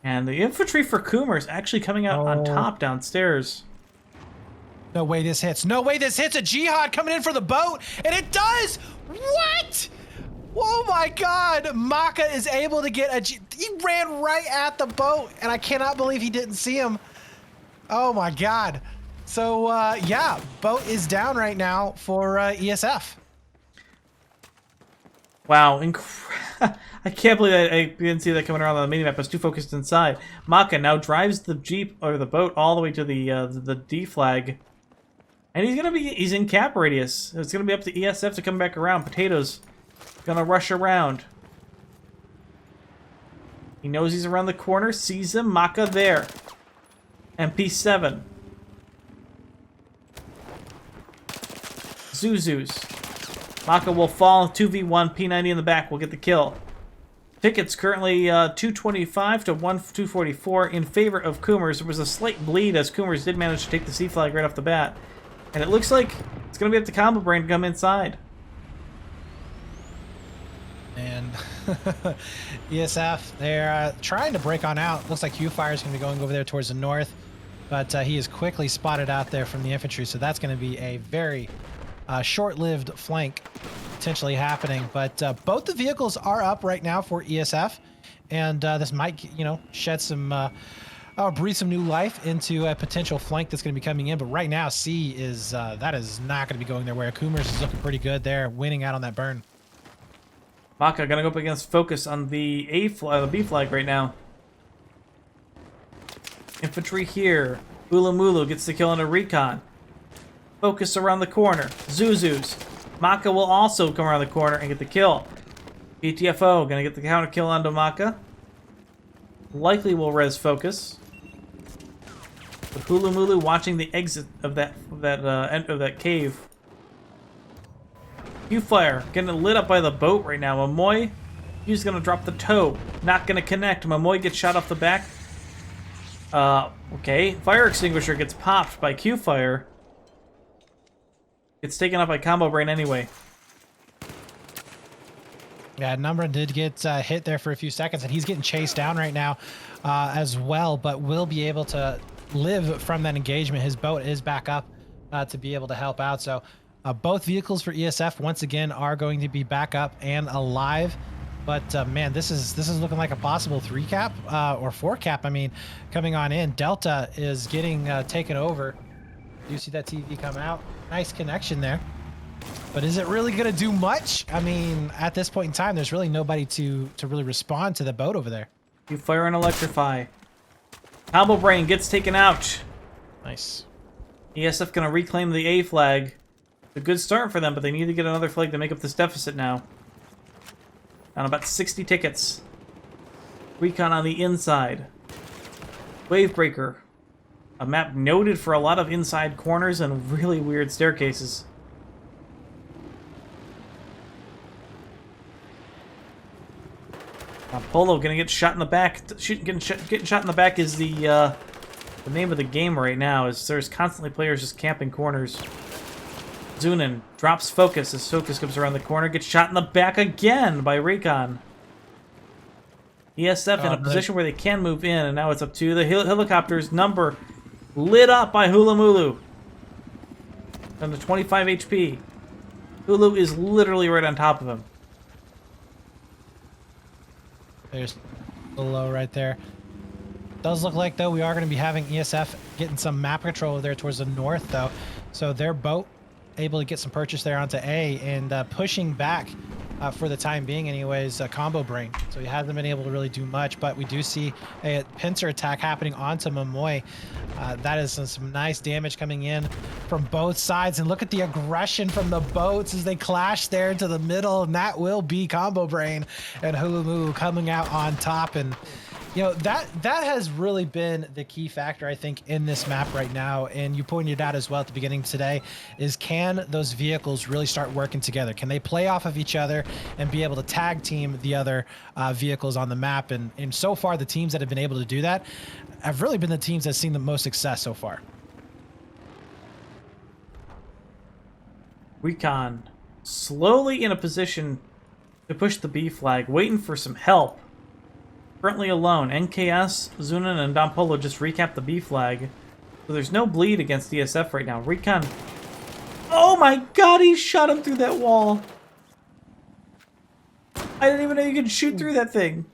And the infantry for Coomers actually coming out on top downstairs. No way this hits. No way this hits. A Jihad coming in for the boat. And it does. What? Oh my God. Maka is able to get a... He ran right at the boat. And I cannot believe he didn't see him. Oh my God. So, yeah. Boat is down right now for ESF. Wow, I can't believe I didn't see that coming around on the minimap. I was too focused inside. Maka now drives the jeep or the boat all the way to the D flag, and he's in cap radius. It's gonna be up to ESF to come back around. Potatoes gonna rush around. He knows he's around the corner. Sees him. Maka there. MP7. Zuzus. Maka will fall, 2v1, P90 in the back will get the kill. Tickets currently 225 to 244 in favor of Coomers. There was a slight bleed as Coomers did manage to take the C flag right off the bat. And it looks like it's going to be up to Combo Brain to come inside. And ESF, they're trying to break on out. Looks like Q-Fire is going to be going over there towards the north. But he is quickly spotted out there from the infantry. So that's going to be a very... short-lived flank potentially happening, but both the vehicles are up right now for ESF, and this might, shed some, breathe some new life into a potential flank that's going to be coming in. But right now, C is that is not going to be going their way. Coomers is looking pretty good there, winning out on that burn. Maka gonna go up against Focus on the A flag, the B flag right now. Infantry here. Ulamulu gets the kill on a recon. Focus around the corner. Zuzus. Maka will also come around the corner and get the kill. BTFO gonna get the counter kill onto Maka. Likely will res Focus. With Hulamulu watching the exit of that cave. Q-Fire getting lit up by the boat right now. Momoy, he's gonna drop the tow. Not gonna connect. Momoy gets shot off the back. Okay. Fire extinguisher gets popped by Q-Fire. It's taken up by Combo Brain anyway. Yeah, Number did get hit there for a few seconds, and he's getting chased down right now as well, but will be able to live from that engagement. His boat is back up to be able to help out. So both vehicles for ESF, once again, are going to be back up and alive. But, man, this is looking like a possible 3-cap or 4-cap, I mean, coming on in. Delta is getting taken over. You see that TV come out? Nice connection there. But is it really going to do much? I mean, at this point in time, there's really nobody to really respond to the boat over there. You fire and electrify. Combo Brain gets taken out. Nice. ESF going to reclaim the A flag. It's a good start for them, but they need to get another flag to make up this deficit now. Down about 60 tickets. Recon on the inside. Wavebreaker. A map noted for a lot of inside corners and really weird staircases. Polo gonna get shot in the back. Getting shot in the back is the name of the game right now. Is there's constantly players just camping corners. Zunin drops focus as focus comes around the corner. Gets shot in the back again by Recon. ESF in a position where they can move in, and now it's up to the helicopter's number. Lit up by Hulamulu. Down to 25 HP. Hulu is literally right on top of him. There's below right there. Does look like, though, we are going to be having ESF getting some map control over there towards the north, though. So their boat able to get some purchase there onto A and pushing back for the time being anyways, Combo Brain. So he hasn't been able to really do much, but we do see a pincer attack happening onto Momoy. That is some nice damage coming in from both sides, and look at the aggression from the boats as they clash there into the middle, and that will be Combo Brain and Hulumu coming out on top. And you know, that has really been the key factor, I think, in this map right now. And you pointed out as well at the beginning today, is can those vehicles really start working together? Can they play off of each other and be able to tag team the other vehicles on the map? And so far, the teams that have been able to do that have really been the teams that have seen the most success so far. Recon slowly in a position to push the B flag, waiting for some help. Currently alone. NKS, Zunin, and Don Polo just recapped the B flag. So there's no bleed against ESF right now. Recon. Oh my god, he shot him through that wall. I didn't even know you could shoot through that thing.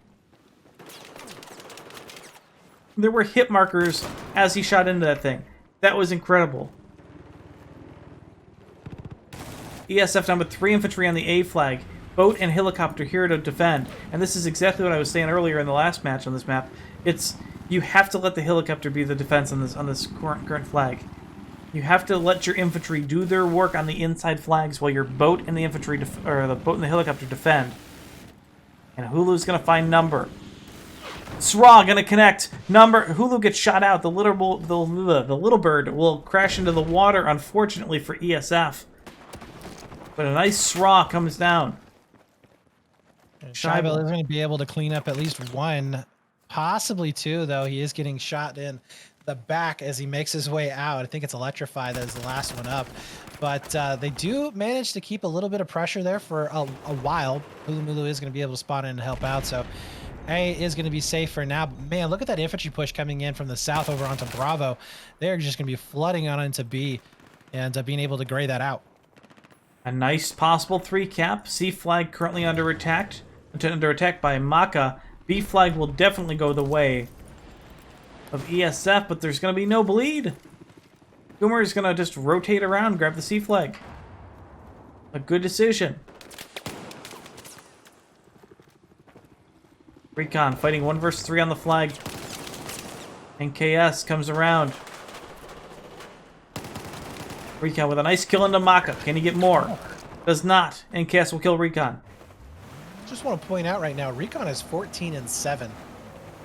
There were hit markers as he shot into that thing. That was incredible. ESF down with 3 infantry on the A flag. Boat and helicopter here to defend. And this is exactly what I was saying earlier in the last match on this map. It's, you have to let the helicopter be the defense on this current flag. You have to let your infantry do their work on the inside flags while your boat and the infantry or the boat and the helicopter defend. And Hulu's gonna find number. Sra gonna connect. Number. Hulu gets shot out. The little bird will crash into the water, unfortunately for ESF. But a nice Sra comes down. Scheibel is going to be able to clean up at least one, possibly two, though. He is getting shot in the back as he makes his way out. I think it's Electrify that is the last one up. But they do manage to keep a little bit of pressure there for a while. Hulamulu is going to be able to spot in and help out. So A is going to be safe for now. But man, look at that infantry push coming in from the south over onto Bravo. They're just going to be flooding on into B and being able to gray that out. A nice possible 3 cap. C flag currently under attack by Maka. B flag will definitely go the way of ESF, but there's going to be no bleed. Coomer is going to just rotate around, grab the C flag. A good decision. Recon fighting 1 versus 3 on the flag. NKS comes around. Recon with a nice kill into Maka. Can he get more? Does not. NKS will kill Recon. Just want to point out right now, Recon is 14-7.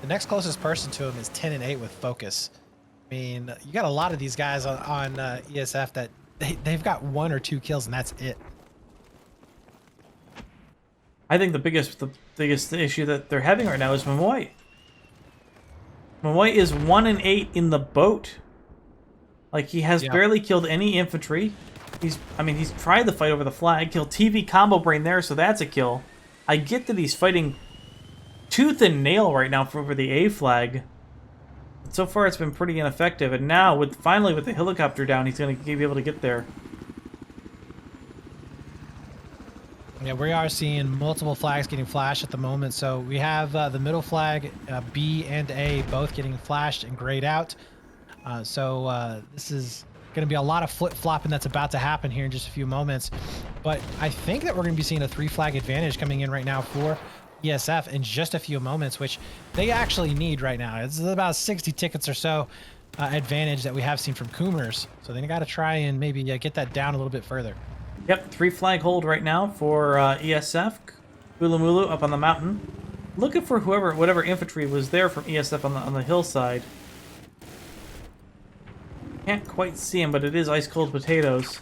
The next closest person to him is 10-8 with focus. I mean, you got a lot of these guys on ESF that they've got 1 or 2 kills and that's it. I think the biggest issue that they're having right now is Momoy. Momoy is 1-8 in the boat. Like, he has barely killed any infantry. He's tried the fight over the flag, killed TV Combo Brain there, so that's a kill. I get that he's fighting tooth and nail right now over the A flag. But so far it's been pretty ineffective, and now finally with the helicopter down, he's going to be able to get there. Yeah, we are seeing multiple flags getting flashed at the moment. So we have the middle flag, B and A, both getting flashed and grayed out. This is going to be a lot of flip-flopping that's about to happen here in just a few moments. But I think that we're going to be seeing a 3-flag advantage coming in right now for ESF in just a few moments, which they actually need right now. It's about 60 tickets or so advantage that we have seen from Coomers. So they got to try and maybe get that down a little bit further. Yep, 3-flag hold right now for ESF. Ulamulu up on the mountain. Looking for whatever infantry was there from ESF on the hillside. Can't quite see him, but it is ice cold potatoes.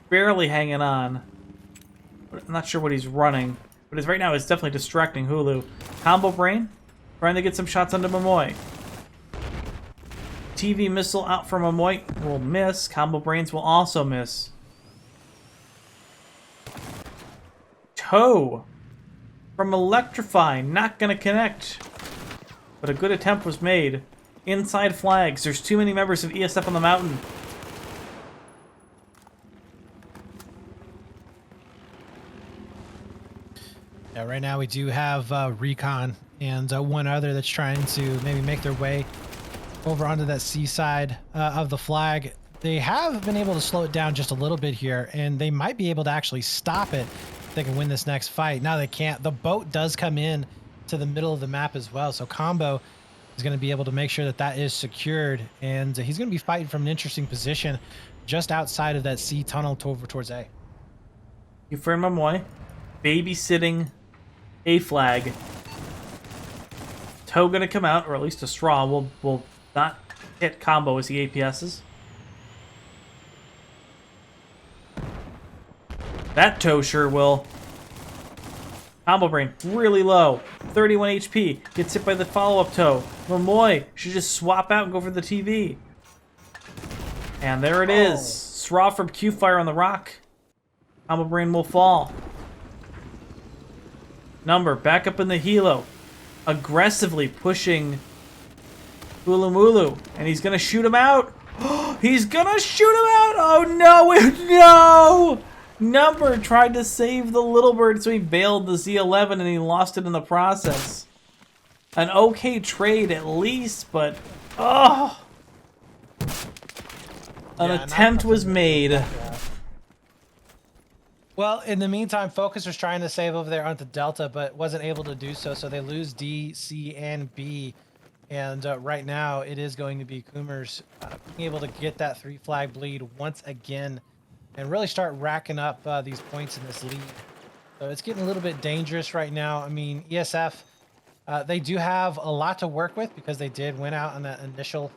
Barely hanging on. I'm not sure what he's running, but right now it's definitely distracting Hulu. Combo Brain trying to get some shots onto Momoy. TV missile out from Momoy will miss. Combo Brains will also miss. Toe from Electrify, not gonna connect. But a good attempt was made. Inside flags. There's too many members of ESF on the mountain. Yeah, right now we do have Recon and one other that's trying to maybe make their way over onto that seaside of the flag. They have been able to slow it down just a little bit here, and they might be able to actually stop it if they can win this next fight. Now they can't. The boat does come in to the middle of the map as well, so Combo is going to be able to make sure that that is secured, and he's going to be fighting from an interesting position just outside of that sea tunnel over towards A. You friend Momoy, babysitting A flag. Toe gonna come out, or at least a straw will not hit Combo as he APSs. That Toe sure will. Combo Brain really low, 31 HP, gets hit by the follow-up Toe. Momoy should just swap out and go for the TV. And there it is. Straw from Q-Fire on the rock. Combo Brain will fall. Number back up in the helo, aggressively pushing Ulamulu, and he's gonna shoot him out. He's gonna shoot him out. Oh no! No! Number tried to save the little bird, so he bailed the Z11 and he lost it in the process. An okay trade at least, but an attempt was made. Well, in the meantime, Focus was trying to save over there onto Delta, but wasn't able to do so, so they lose D, C, and B. And right now, it is going to be Coomers being able to get that 3-flag bleed once again and really start racking up these points in this lead. So it's getting a little bit dangerous right now. I mean, ESF, they do have a lot to work with because they did win out on that initial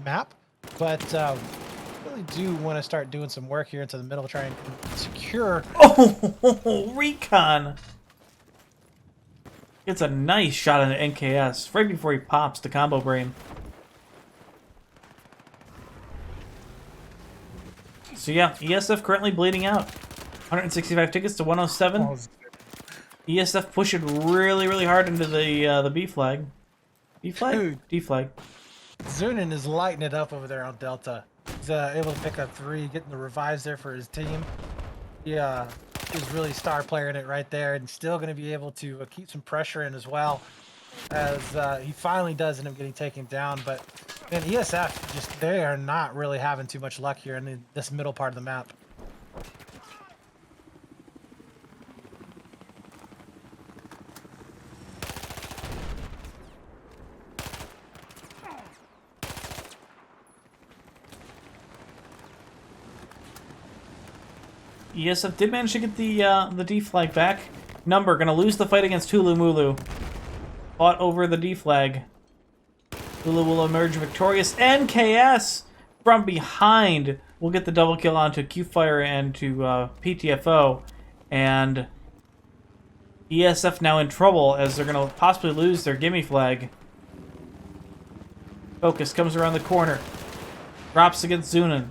map, but really do want to start doing some work here into the middle, trying to secure. Oh, Recon gets a nice shot on the NKS right before he pops the Combo Brain. So yeah, ESF currently bleeding out. 165 tickets to 107. ESF pushing really hard into the B flag. B flag? Dude. D flag. Zunin is lighting it up over there on Delta. He's able to pick up 3, getting the revives there for his team. Yeah, he's really star player in it right there, and still going to be able to keep some pressure in as well, as he finally does end up getting taken down. But man, ESF, just they are not really having too much luck here in this middle part of the map. ESF did manage to get the D flag back. Number gonna lose the fight against Ulamulu. Fought over the D flag. Hulu will emerge victorious. NKS from behind will get the double kill onto Q-Fire and to PTFO. And ESF now in trouble as they're going to possibly lose their gimme flag. Focus comes around the corner. Drops against Zunin.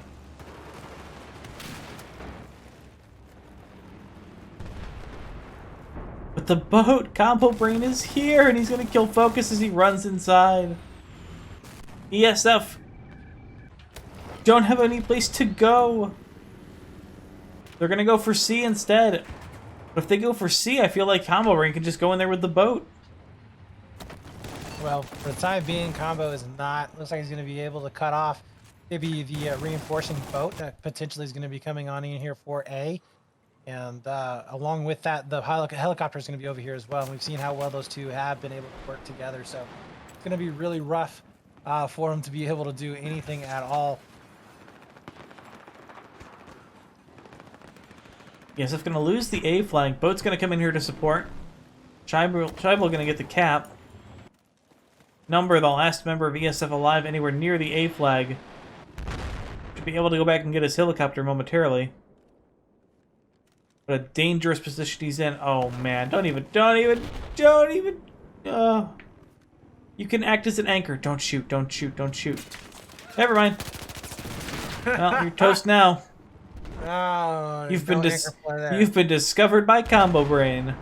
But the boat, Combo Brain is here, and he's going to kill Focus as he runs inside. ESF don't have any place to go. They're going to go for C instead. But if they go for C, I feel like Combo Brain can just go in there with the boat. Well, for the time being, Combo is not. Looks like he's going to be able to cut off maybe the reinforcing boat that potentially is going to be coming on in here for A. And along with that, the helicopter is going to be over here as well. And we've seen how well those two have been able to work together. So it's going to be really rough for him to be able to do anything at all. ESF going to lose the A flag. Boat's going to come in here to support. Scheibel going to get the cap. Number, the last member of ESF alive anywhere near the A flag, to be able to go back and get his helicopter momentarily. What a dangerous position he's in. Oh man, don't even. You can act as an anchor. Don't shoot. Never mind. Well, you're toast now. Oh, You've been discovered by Combo Brain.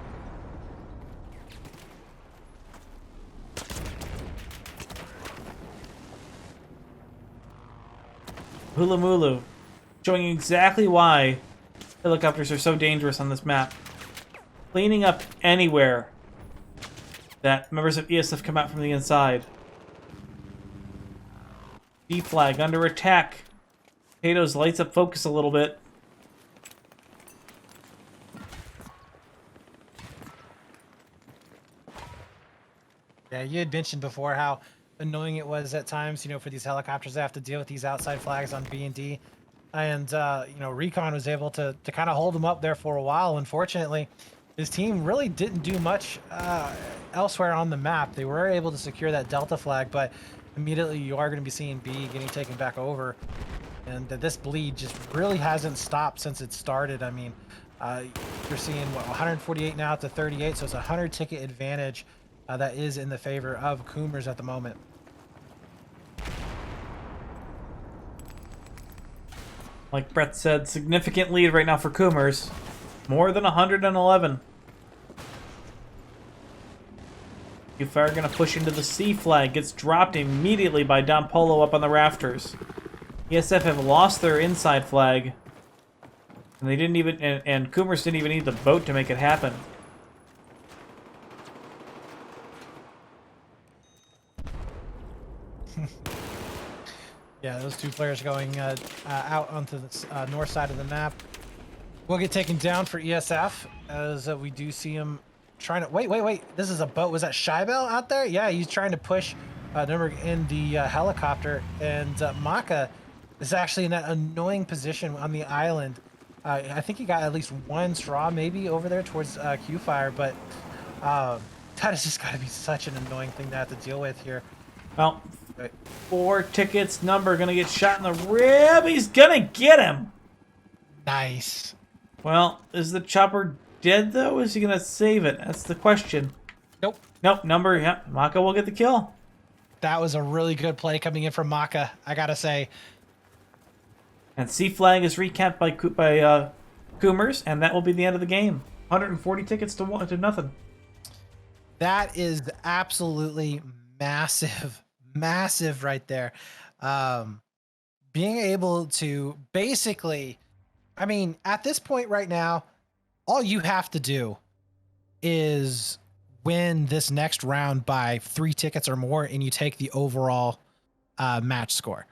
Hula Mulu, showing exactly why helicopters are so dangerous on this map. Cleaning up anywhere that members of ESF come out from the inside. B flag under attack. Potatoes lights up focus a little bit. Yeah, you had mentioned before how annoying it was at times, you know, for these helicopters to have to deal with these outside flags on B and D. And, you know, Recon was able to kind of hold them up there for a while. Unfortunately, his team really didn't do much elsewhere on the map. They were able to secure that Delta flag, but immediately you are going to be seeing B getting taken back over. And this bleed just really hasn't stopped since it started. I mean, you're seeing, what, 148 now to 38, so it's a 100 ticket advantage that is in the favor of Coomers at the moment. Like Brett said, significant lead right now for Coomers. More than 111. Q-Fire gonna push into the C flag. Gets dropped immediately by Don Polo up on the rafters. ESF have lost their inside flag. And they didn't even, and Coomers didn't even need the boat to make it happen. Yeah, those two players going out onto the north side of the map. We'll get taken down for ESF as we do see him trying to... Wait. This is a boat. Was that Scheibel out there? Yeah, he's trying to push number in the helicopter. And Maka is actually in that annoying position on the island. I think he got at least one straw maybe over there towards Q-Fire. But that has just got to be such an annoying thing to have to deal with here. Well, 4 tickets. Number gonna get shot in the rib. He's gonna get him. Nice. Well, is the chopper dead though? Is he gonna save it? That's the question. Nope. Number. Yeah, Maka will get the kill. That was a really good play coming in from Maka, I gotta say. And C flag is recapped by Coomers, and that will be the end of the game. 140 tickets to nothing. That is absolutely massive right there. Being able to basically, I mean, at this point right now, all you have to do is win this next round by 3 tickets or more, and you take the overall match score.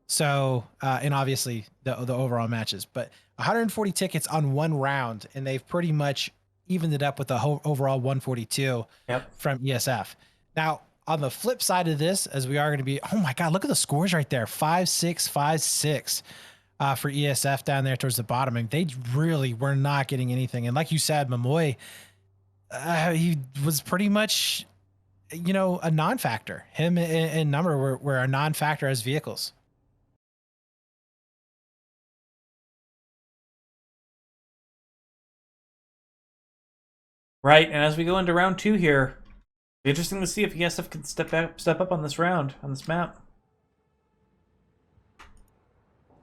So, and obviously the overall matches, but 140 tickets on 1 round, and they've pretty much evened it up with the whole overall 142 from ESF. Now, on the flip side of this, as we are going to be, oh my God, look at the scores right there. 5-6, 5-6 for ESF down there towards the bottom. And they really were not getting anything. And like you said, Mamoy, he was pretty much, you know, a non-factor. Him and Number were a non-factor as vehicles. Right, and as we go into round 2 here, interesting to see if ESF can step up on this round, on this map.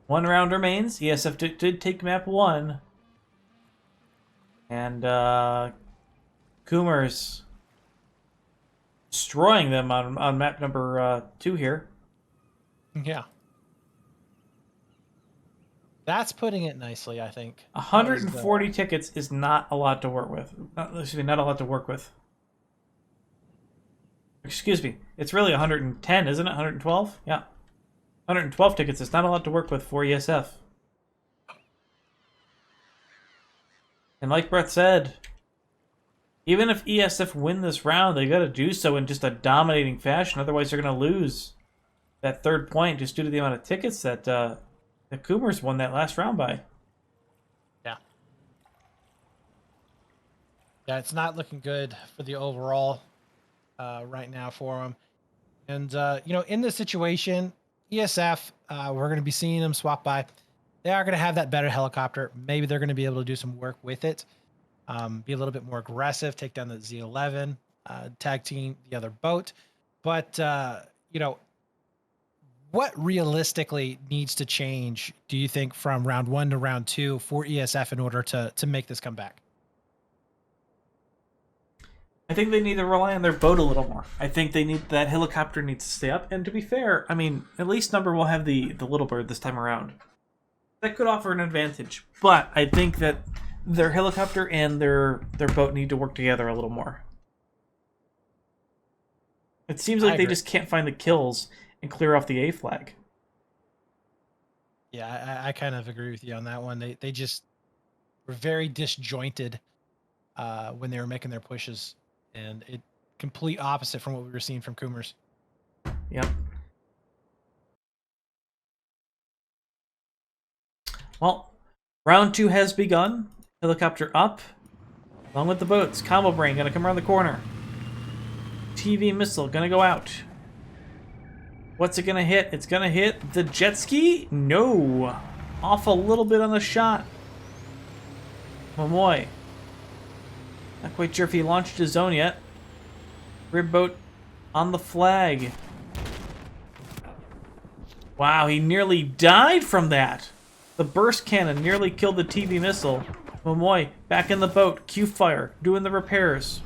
1 round remains. ESF did take map 1. And Coomers destroying them on map number 2 here. Yeah. That's putting it nicely, I think. 140 tickets is not a lot to work with. Not a lot to work with. Excuse me. It's really 110, isn't it? 112? Yeah. 112 tickets is not a lot to work with for ESF. And like Brett said, even if ESF win this round, they got to do so in just a dominating fashion. Otherwise, they're going to lose that 3rd point just due to the amount of tickets that the Coomers won that last round by. Yeah. Yeah, it's not looking good for the overall right now for him. And, you know, in this situation, ESF, we're going to be seeing them swap by. They are going to have that better helicopter. Maybe they're going to be able to do some work with it, be a little bit more aggressive, take down the Z11, tag team the other boat. But, you know, what realistically needs to change, do you think, from round 1 to round 2 for ESF in order to make this come back? I think they need to rely on their boat a little more. I think that helicopter needs to stay up. And to be fair, I mean, at least Number will have the little bird this time around. That could offer an advantage. But I think that their helicopter and their boat need to work together a little more. It seems like they just can't find the kills and clear off the A flag. Yeah, I kind of agree with you on that one. They just were very disjointed when they were making their pushes. And it complete opposite from what we were seeing from Coomers. Yep. Well, round 2 has begun. Helicopter up, along with the boats. Combo Brain gonna come around the corner. TV missile gonna go out. What's it gonna hit? It's gonna hit the jet ski? No. Off a little bit on the shot. Momoy. Not quite sure if he launched his zone yet. Rib boat on the flag. Wow, he nearly died from that. The burst cannon nearly killed the TV missile. Momoy back in the boat. Q-fire doing the repairs.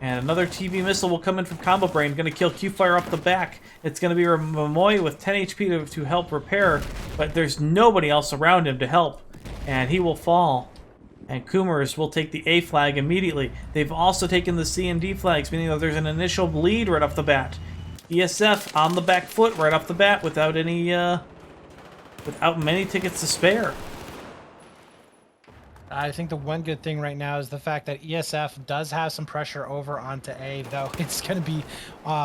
And another TV missile will come in from Combo Brain. Going to kill Q-fire up the back. It's going to be Momoy with 10 HP to help repair. But there's nobody else around him to help. And he will fall. And Coomers will take the A flag immediately. They've also taken the C and D flags, meaning that there's an initial bleed right off the bat. ESF on the back foot right off the bat without many tickets to spare. I think the one good thing right now is the fact that ESF does have some pressure over onto A, though it's going to be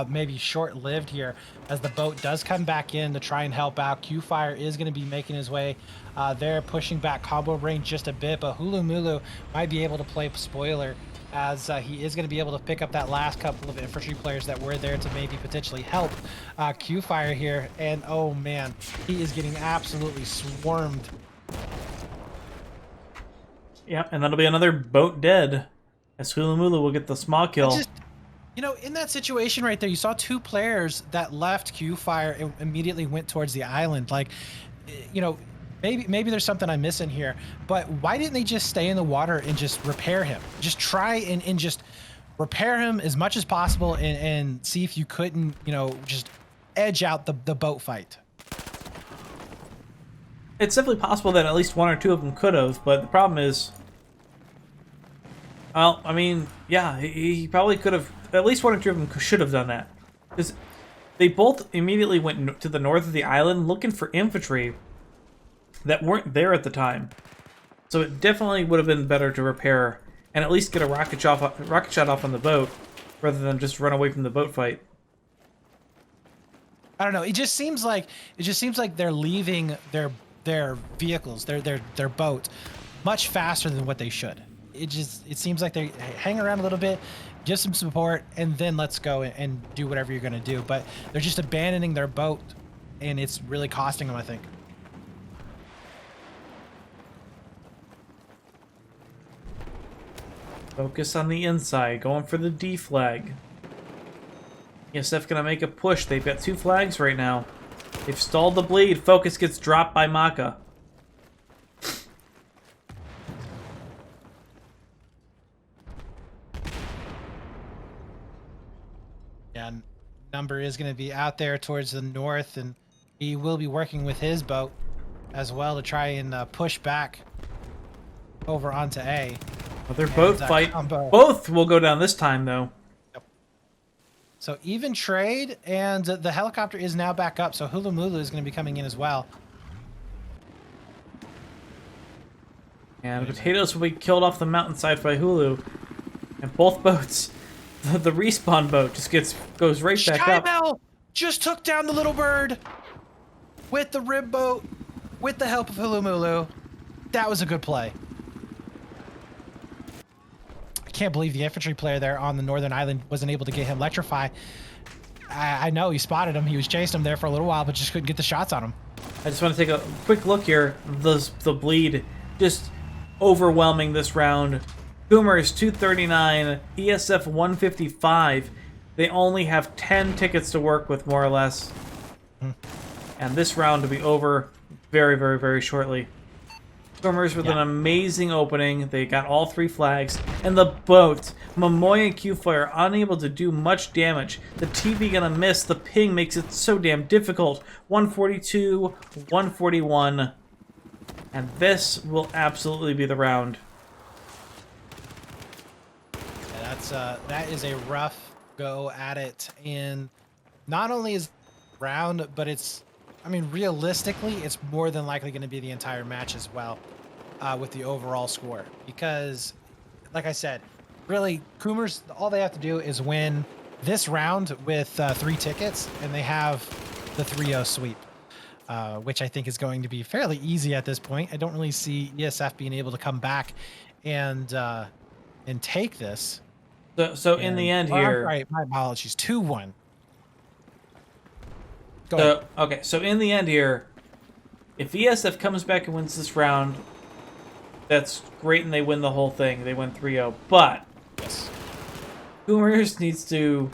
maybe short-lived here as the boat does come back in to try and help out. Q-Fire is going to be making his way there, pushing back Combo Brain just a bit, but Hulumulu might be able to play spoiler as he is going to be able to pick up that last couple of infantry players that were there to maybe potentially help Q-Fire here. And oh man, he is getting absolutely swarmed. Yeah, and that'll be another boat dead, as Hulumulu will get the small kill. You know, in that situation right there, you saw 2 players that left Q-Fire and immediately went towards the island. Like, you know, maybe there's something I'm missing here, but why didn't they just stay in the water and just repair him? Just try and just repair him as much as possible and see if you couldn't, you know, just edge out the boat fight. It's definitely possible that at least 1 or 2 of them could have, but the problem is, well, I mean, yeah, he probably could have, at least 1 or 2 of them should have done that. Because they both immediately went to the north of the island looking for infantry that weren't there at the time. So it definitely would have been better to repair and at least get a rocket shot off on the boat rather than just run away from the boat fight. I don't know. It just seems like they're leaving their vehicles, their boat, much faster than what they should. It seems like they hang around a little bit, give some support, and then let's go and do whatever you're gonna do. But they're just abandoning their boat, and it's really costing them, I think. Focus on the inside, going for the D flag. ESF gonna make a push. They've got 2 flags right now. They've stalled the bleed. Focus gets dropped by Maka. Yeah, Number is going to be out there towards the north, and he will be working with his boat as well to try and push back over onto A. Another boat fight. Both will go down this time, though. So even trade, and the helicopter is now back up, so Hulumulu is going to be coming in as well. And Potatoes will be killed off the mountainside by Hulu. And both boats, the respawn boat just goes right back up. Skybell just took down the little bird with the rib boat, with the help of Hulumulu. That was a good play. I can't believe the infantry player there on the northern island wasn't able to get him electrify. I know he spotted him. He was chasing him there for a little while, but just couldn't get the shots on him. I just want to take a quick look here. The bleed just overwhelming this round. Coomers 239, ESF 155. They only have 10 tickets to work with, more or less. And this round will be over very, very, very shortly. Coomers with an amazing opening. They got all 3 flags. And the boat, Momoy and Q-Flare, unable to do much damage. The TV gonna miss. The ping makes it so damn difficult. 142, 141. And this will absolutely be the round. Yeah, that is a rough go at it. And not only is round, but I mean, realistically, it's more than likely going to be the entire match as well, with the overall score. Because, like I said, really, Coomers, all they have to do is win this round with 3 tickets, and they have the 3-0 sweep, which I think is going to be fairly easy at this point. I don't really see ESF being able to come back and take this. So in the end here... Right, my apologies. 2-1. So in the end here, if ESF comes back and wins this round, that's great and they win the whole thing. They win 3-0. But yes, Coomers needs to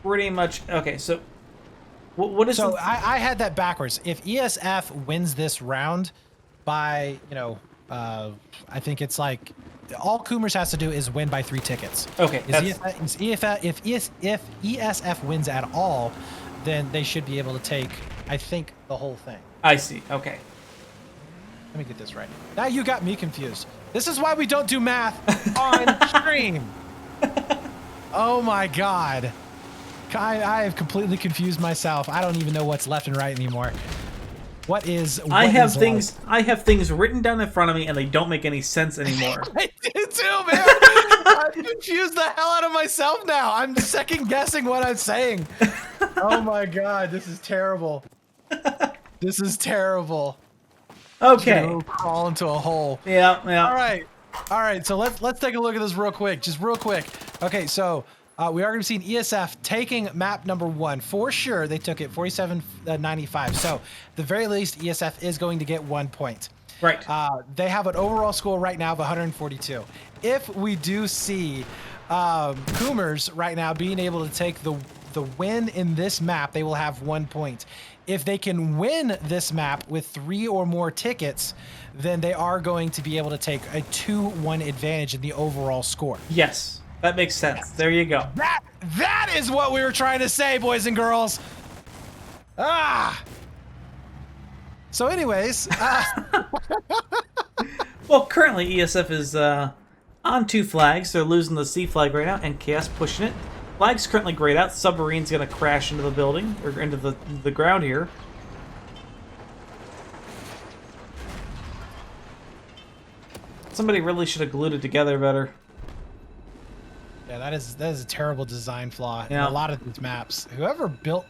pretty much... Okay, so what is... So I had that backwards. If ESF wins this round by, I think it's like... All Coomers has to do is win by 3 tickets. Okay. If ESF wins at all, then they should be able to take, I think, the whole thing. I see. Okay. Let me get this right. Now you got me confused. This is why we don't do math on stream. Oh my God. I have completely confused myself. I don't even know what's left and right anymore. I have things written down in front of me and they don't make any sense anymore. I do too, man. I'm confused the hell out of myself now. I'm second guessing what I'm saying. Oh my God, this is terrible. This is terrible. Okay. Crawl into a hole. Yeah. All right. So let's take a look at this real quick. Just real quick. Okay, so we are going to see an ESF taking map number 1 for sure. They took it 47-95. So the very least, ESF is going to get 1 point. Right. They have an overall score right now of 142. If we do see Coomers right now being able to take the win in this map, they will have 1 point. If they can win this map with 3 or more tickets, then they are going to be able to take a 2-1 advantage in the overall score. Yes. That makes sense. There you go. That is what we were trying to say, boys and girls. So anyways. Well, currently ESF is on 2 flags. They're losing the C flag right now, and Chaos pushing it. Flag's currently grayed out. Submarine's going to crash into the building, or into the ground here. Somebody really should have glued it together better. Yeah, that is a terrible design flaw in Yeah. a lot of these maps. Whoever built,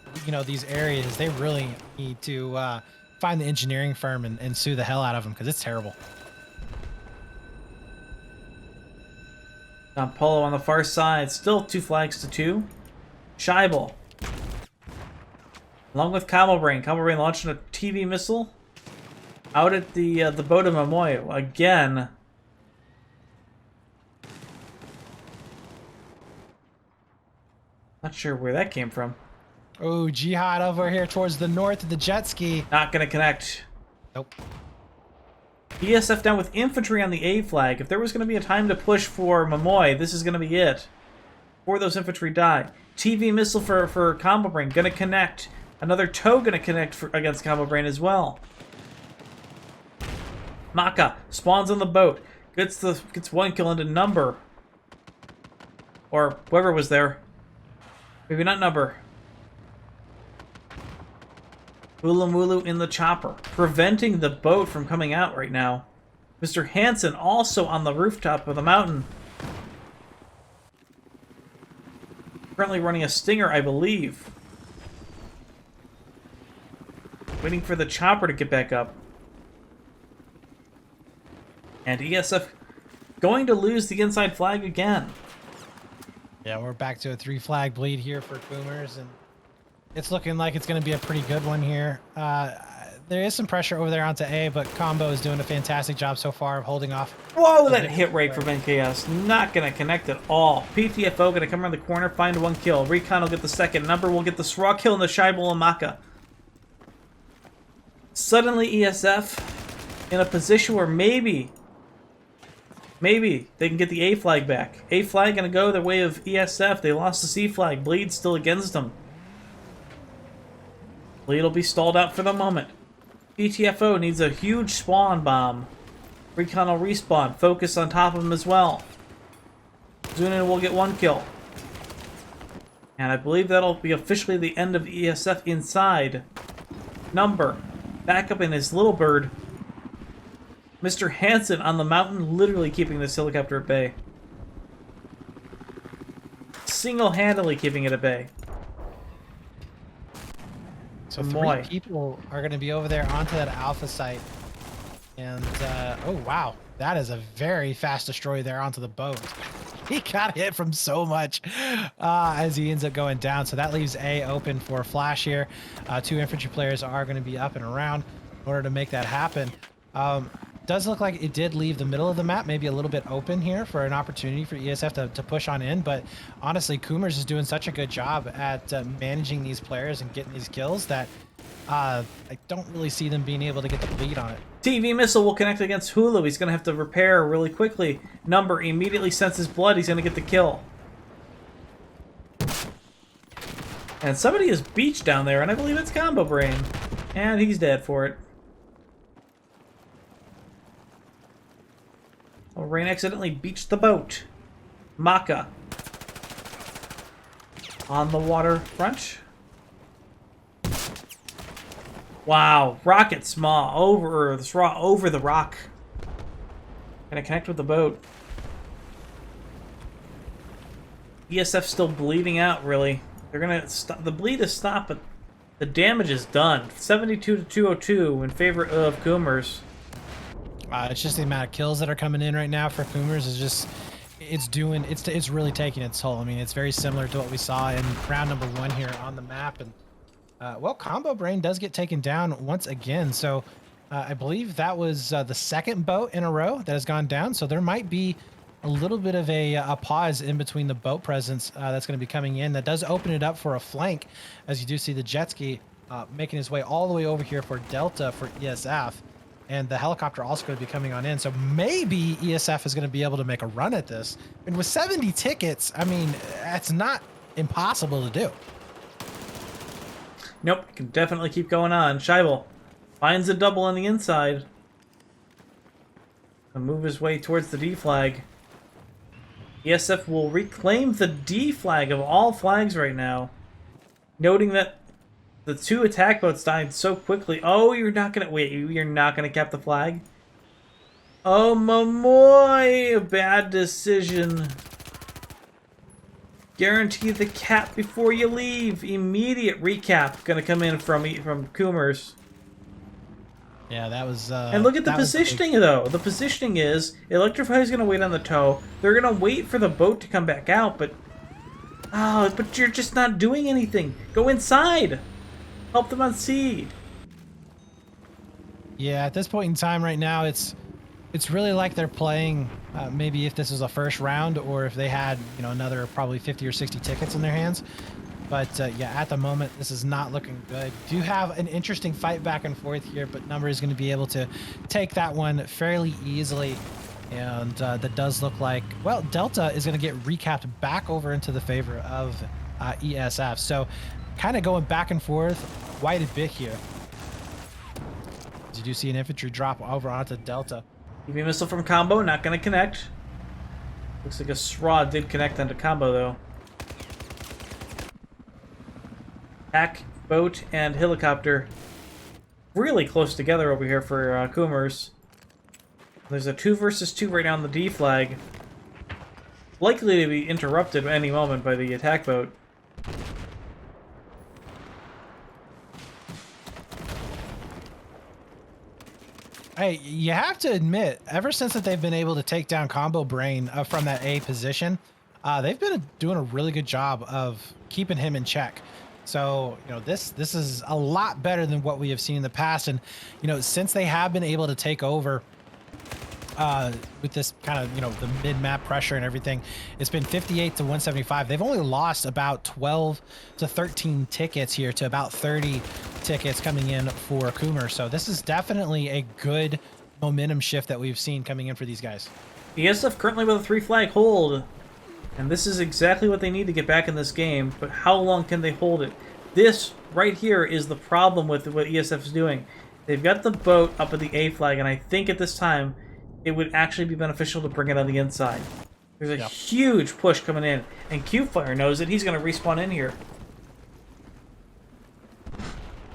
these areas, they really need to find the engineering firm and sue the hell out of them because it's terrible. Don Polo on the far side, still 2 flags to 2. Scheibel, along with Camel Brain. Camel Brain launching a TV missile out at the boat of Momoyo again. Not sure where that came from. Oh, Jihad over here towards the north of the jet ski. Not gonna connect. Nope. ESF down with infantry on the A flag. If there was gonna be a time to push for Momoy, this is gonna be it. Before those infantry die. TV missile for Combo Brain gonna connect. Another tow gonna connect against Combo Brain as well. Maka spawns on the boat. Gets 1 kill into Number. Or whoever was there. Maybe not Number. Woolamulu in the chopper, preventing the boat from coming out right now. Mr. Hansen also on the rooftop of the mountain. Currently running a Stinger, I believe. Waiting for the chopper to get back up. And ESF going to lose the inside flag again. Yeah, we're back to a 3-flag bleed here for Coomers, and it's looking like it's going to be a pretty good one here. There is some pressure over there onto A, but Combo is doing a fantastic job so far of holding off. Whoa, that hit rate from NKS. Not going to connect at all. PTFO going to come around the corner, find one kill. Recon will get the second. Number will get the raw kill in the Scheibel and Maka. Suddenly ESF in a position where maybe they can get the A flag back. A flag going to go the way of ESF. They lost the C flag. Bleed's still against them. Bleed will be stalled out for the moment. PTFO needs a huge spawn bomb. Recon will respawn. Focus on top of him as well. Zunin will get one kill. And I believe that'll be officially the end of ESF inside. Number. Back up in his little bird. Mr. Hansen on the mountain, literally keeping this helicopter at bay. Single-handedly keeping it at bay. So 3 people are going to be over there onto that alpha site. And, oh, wow. That is a very fast destroy there onto the boat. He got hit from so much as he ends up going down. So that leaves A open for a flash here. 2 infantry players are going to be up and around in order to make that happen. Does look like it did leave the middle of the map maybe a little bit open here for an opportunity for ESF to push on in, but honestly Coomers is doing such a good job at managing these players and getting these kills that I don't really see them being able to get the lead on it. TV missile will connect against Hulu. He's going to have to repair really quickly. Number immediately senses blood. He's going to get the kill. And somebody is beached down there, and I believe it's Combo Brain. And he's dead for it. Oh, Rain accidentally beached the boat. Maka. On the waterfront. Wow, rocket smaw over the rock. Gonna connect with the boat. ESF still bleeding out, really. They're gonna stop. The bleed is stopped, but the damage is done. 72 to 202 in favor of Coomers. It's just the amount of kills that are coming in right now for Coomers is just, it's really taking its toll. I mean, it's very similar to what we saw in round number 1 here on the map. And well, Combo Brain does get taken down once again. So I believe that was the second boat in a row that has gone down. So there might be a little bit of a pause in between the boat presence that's going to be coming in. That does open it up for a flank, as you do see the jet ski making his way all the way over here for Delta for ESF. And the helicopter also going to be coming on in. So maybe ESF is going to be able to make a run at this. And with 70 tickets, I mean, that's not impossible to do. Nope, can definitely keep going on. Scheibel finds a double on the inside. And move his way towards the D flag. ESF will reclaim the D flag of all flags right now. Noting that the 2 attack boats died so quickly. Oh, you're not gonna wait. You're not gonna cap the flag. Oh, Momoy, a bad decision. Guarantee the cap before you leave. Immediate recap gonna come in from Coomers. Yeah, that was. And look at the positioning though. The positioning is Electrify is gonna wait on the tow. They're gonna wait for the boat to come back out, but but you're just not doing anything. Go inside. Help them on seed. Yeah, at this point in time right now, it's really like they're playing maybe if this was a first round or if they had, you know, another probably 50 or 60 tickets in their hands. But yeah, at the moment, this is not looking good. Do have an interesting fight back and forth here, but Number is going to be able to take that one fairly easily. And that does look like, well, Delta is going to get recapped back over into the favor of ESF. So kind of going back and forth quite a bit here. As you do see an infantry drop over onto Delta. EV missile from Combo, not going to connect. Looks like a SRA did connect onto Combo, though. Attack, boat, and helicopter really close together over here for Coomers. There's a 2 versus 2 right now on the D flag. Likely to be interrupted at any moment by the attack boat. Hey, you have to admit, ever since that they've been able to take down Combo Brain from that A position, they've been doing a really good job of keeping him in check. So, you know, this is a lot better than what we have seen in the past. And, you know, since they have been able to take over with this kind of, you know, the mid-map pressure and everything, it's been 58 to 175. They've only lost about 12 to 13 tickets here to about 30 tickets coming in for Coomers. So this is definitely a good momentum shift that we've seen coming in for these guys. ESF currently with a 3 flag hold, and this is exactly what they need to get back in this game, but how long can they hold it? This right here is the problem with what ESF is doing. They've got the boat up at the A flag, and I think at this time it would actually be beneficial to bring it on the inside. There's a huge push coming in, and Q-Fire knows that he's going to respawn in here.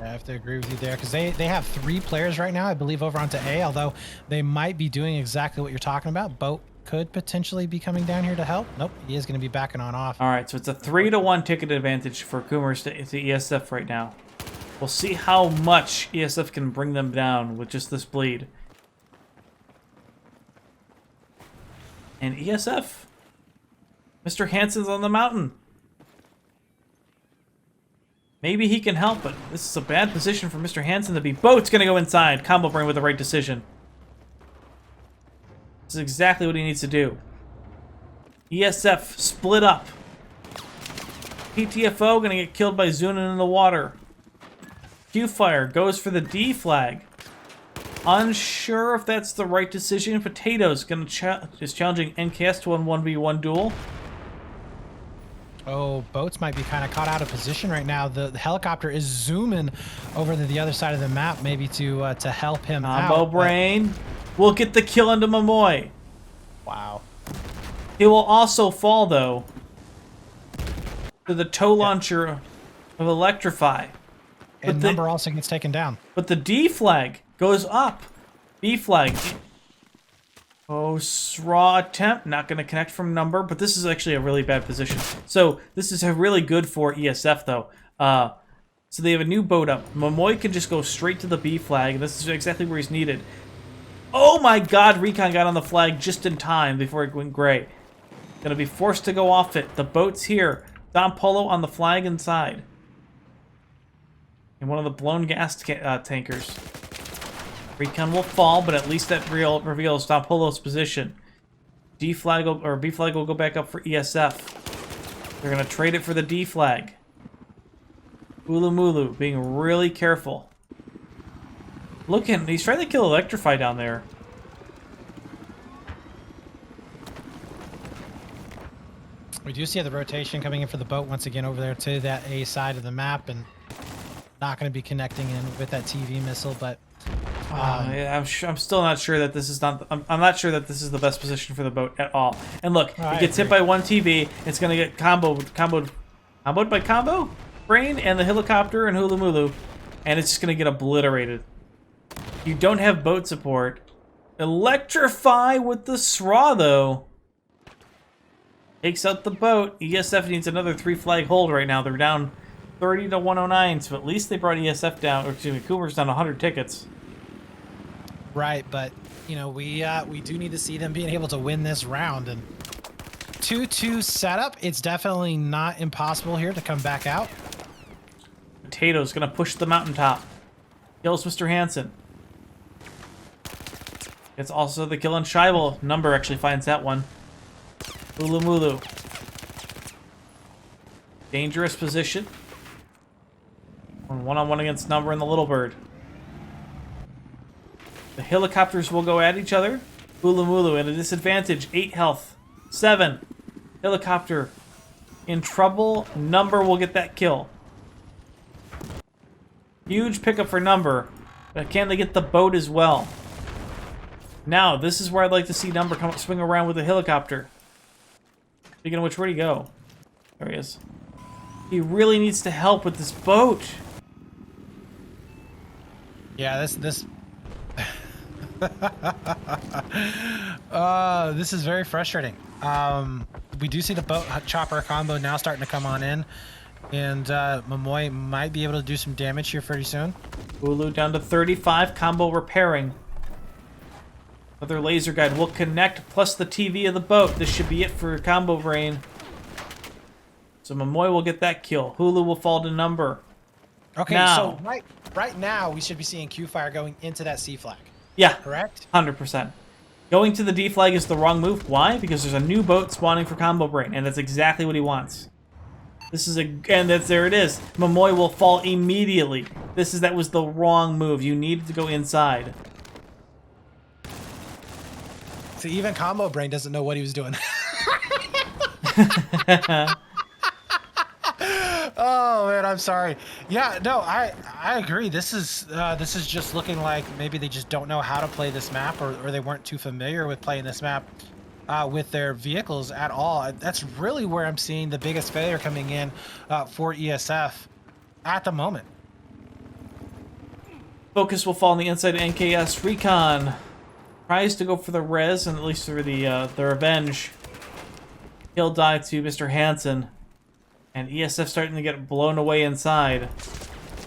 I have to agree with you there, because they have 3 players right now, I believe, over onto A, although they might be doing exactly what you're talking about. Boat could potentially be coming down here to help. Nope, he is going to be backing on off. All right, so it's a 3-to-1 ticket advantage for Coomers to ESF right now. We'll see how much ESF can bring them down with just this bleed. And ESF, Mr. Hansen's on the mountain. Maybe he can help, but this is a bad position for Mr. Hansen to be. Boat's gonna go inside. Combo Brain with the right decision. This is exactly what he needs to do. ESF split up. PTFO gonna get killed by Zunin in the water. Q-Fire goes for the D flag. Unsure if that's the right decision. Potatoes is challenging NKS to a 1v1 duel. Oh, Boats might be kind of caught out of position right now. The helicopter is zooming over to the other side of the map, maybe to help him out. Combo Brain will get the kill into Momoy. Wow. He will also fall, though, to the tow launcher of Electrify. And Number also gets taken down. But the D flag goes up. B flag. Oh, straw attempt. Not going to connect from Number, but this is actually a really bad position. So this is really good for ESF, though. So they have a new boat up. Momoy can just go straight to the B flag, and this is exactly where he's needed. Oh my god, Recon got on the flag just in time before it went gray. Gonna be forced to go off it. The boat's here. Don Polo on the flag inside. And one of the blown gas tankers. Recon will fall, but at least that reveals Don Polo's position. D flag or B flag will go back up for ESF. They're gonna trade it for the D flag. Ulumulu being really careful. Look at him, he's trying to kill Electrify down there. We do see the rotation coming in for the boat once again over there to that A side of the map, and not going to be connecting in with that TV missile, but yeah, I'm still not sure that this is not. I'm not sure that this is the best position for the boat at all. And look, it gets hit by one TV. It's gonna get comboed by Combo Brain and the helicopter and Hulumulu, and it's just gonna get obliterated. You don't have boat support. Electrify with the SRA though. Takes out the boat. ESF needs another 3 flag hold right now. They're down 30 to 109, so at least they brought ESF down, or excuse me, Coomers down 100 tickets. Right, but you know, we do need to see them being able to win this round, and 2-2 setup. It's definitely not impossible here to come back out. Potato's gonna push the mountaintop. Kills Mr. Hansen. It's also the kill on Scheibel. Number actually finds that one. Ulumulu. Dangerous position. One-on-one against Number and the Little Bird. The helicopters will go at each other. Ulumulu at a disadvantage. 8 health. 7. Helicopter in trouble. Number will get that kill. Huge pickup for Number. But can they get the boat as well? Now, this is where I'd like to see Number come swing around with the helicopter. Speaking of which, where'd he go? There he is. He really needs to help with this boat. Yeah, this this is very frustrating. We do see the boat chopper combo now starting to come on in, and Momoy might be able to do some damage here pretty soon. Ulu down to 35, combo repairing. Another laser guide will connect, plus the TV of the boat. This should be it for Combo Brain. So Momoy will get that kill. Hulu will fall to number. Okay, now, so right now we should be seeing Q-Fire going into that C flag. Yeah. Correct? 100%. Going to the D flag is the wrong move. Why? Because there's a new boat spawning for Combo Brain, and that's exactly what he wants. There it is. Momoy will fall immediately. That was the wrong move. You needed to go inside. See, even Combo Brain doesn't know what he was doing. Oh man, I'm sorry. Yeah, no, I agree. This is just looking like maybe they just don't know how to play this map, or they weren't too familiar with playing this map with their vehicles at all. That's really where I'm seeing the biggest failure coming in for ESF at the moment. Focus will fall on the inside of NKS. Recon tries to go for the res, and at least for the revenge. He'll die to Mr. Hansen. And ESF starting to get blown away inside.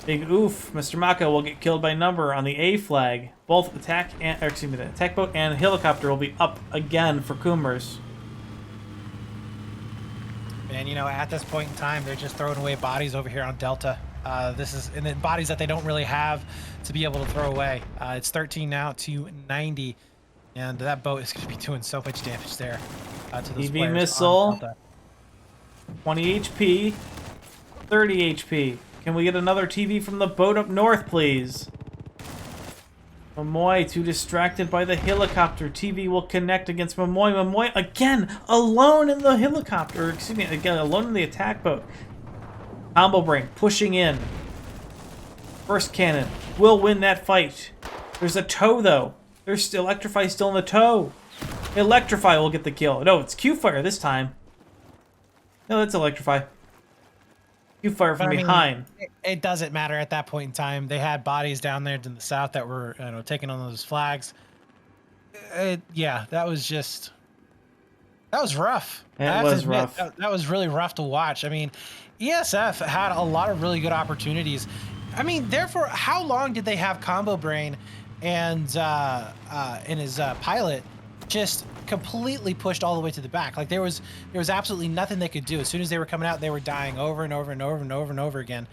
Big oof. Mr. Maka will get killed by number on the A flag. Both the attack boat and helicopter will be up again for Coomers. And you know, at this point in time, they're just throwing away bodies over here on Delta. And then bodies that they don't really have to be able to throw away. It's 13 now to 90, and that boat is going to be doing so much damage there to those EV players missile. on Delta. 20 HP, 30 HP. Can we get another TV from the boat up north, please? Momoy, too distracted by the helicopter. TV will connect against Momoy. Momoy, again, alone in the helicopter. Or, excuse me, again, alone in the attack boat. Combo Brain pushing in. First cannon will win that fight. There's a tow, though. There's still Electrify still in the tow. Electrify will get the kill. No, it's Q-Fire this time. No, that's Electrify. Q-Fire from behind. It doesn't matter at that point in time. They had bodies down there in the south that were, taking on those flags. Yeah, that was rough. It was rough. That was really rough to watch. I mean, ESF had a lot of really good opportunities. I mean, therefore, how long did they have Combo Brain and his pilot just completely pushed all the way to the back? Like there was absolutely nothing they could do. As soon as they were coming out, they were dying over and over and over and over and over again.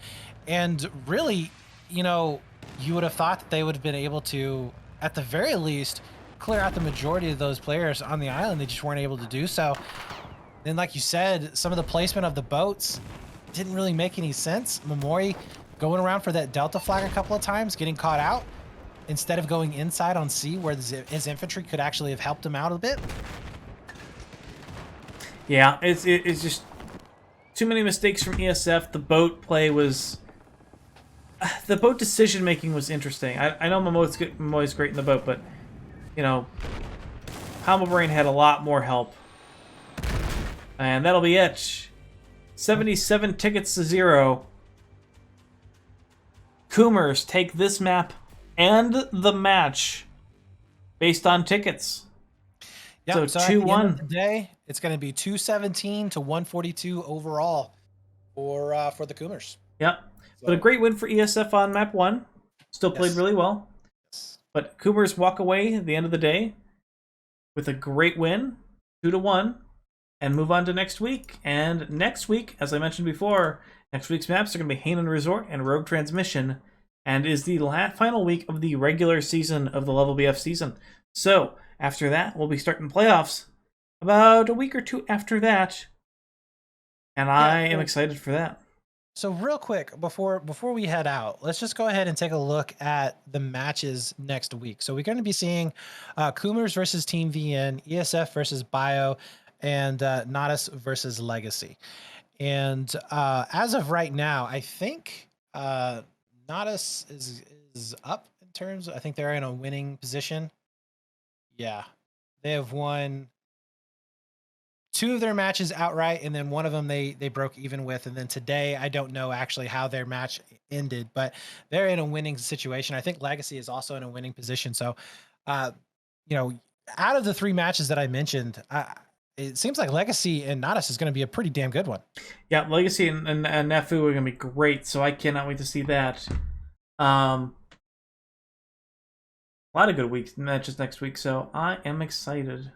And really, you would have thought that they would have been able to, at the very least, clear out the majority of those players on the island. They just weren't able to do so. Then, like you said, some of the placement of the boats didn't really make any sense. Momoy going around for that Delta flag a couple of times, getting caught out, instead of going inside on C where his infantry could actually have helped him out a bit. Yeah, it's just too many mistakes from ESF. The boat play was... The boat decision-making was interesting. I know Momoy's great in the boat, but, Combo Brain had a lot more help. And that'll be it. 77 tickets to 0. Coomers take this map and the match based on tickets. Yep, so 2-1. At the end of the day, it's going to be 217 to 142 overall for the Coomers. Yep. But a great win for ESF on map 1. Still played really well. But Coomers walk away at the end of the day with a great win, 2-1, and move on to next week. And next week, as I mentioned before, next week's maps are going to be Hanan Resort and Rogue Transmission, and is the final week of the regular season of the LevelBF season. So, after that, we'll be starting playoffs about a week or two after that. And I am excited for that. So real quick, before we head out, let's just go ahead and take a look at the matches next week. So we're going to be seeing Coomers versus Team VN, ESF versus Bio, and Natus versus Legacy. And as of right now, I think Natus is up in terms. I think they're in a winning position. Yeah, they have won 2 of their matches outright, and then one of them they broke even with. And then today, I don't know actually how their match ended, but they're in a winning situation. I think Legacy is also in a winning position. So, out of the 3 matches that I mentioned, it seems like Legacy and Natus is going to be a pretty damn good one. Yeah, Legacy and Nefu are going to be great, so I cannot wait to see that. lot of good matches next week, so I am excited.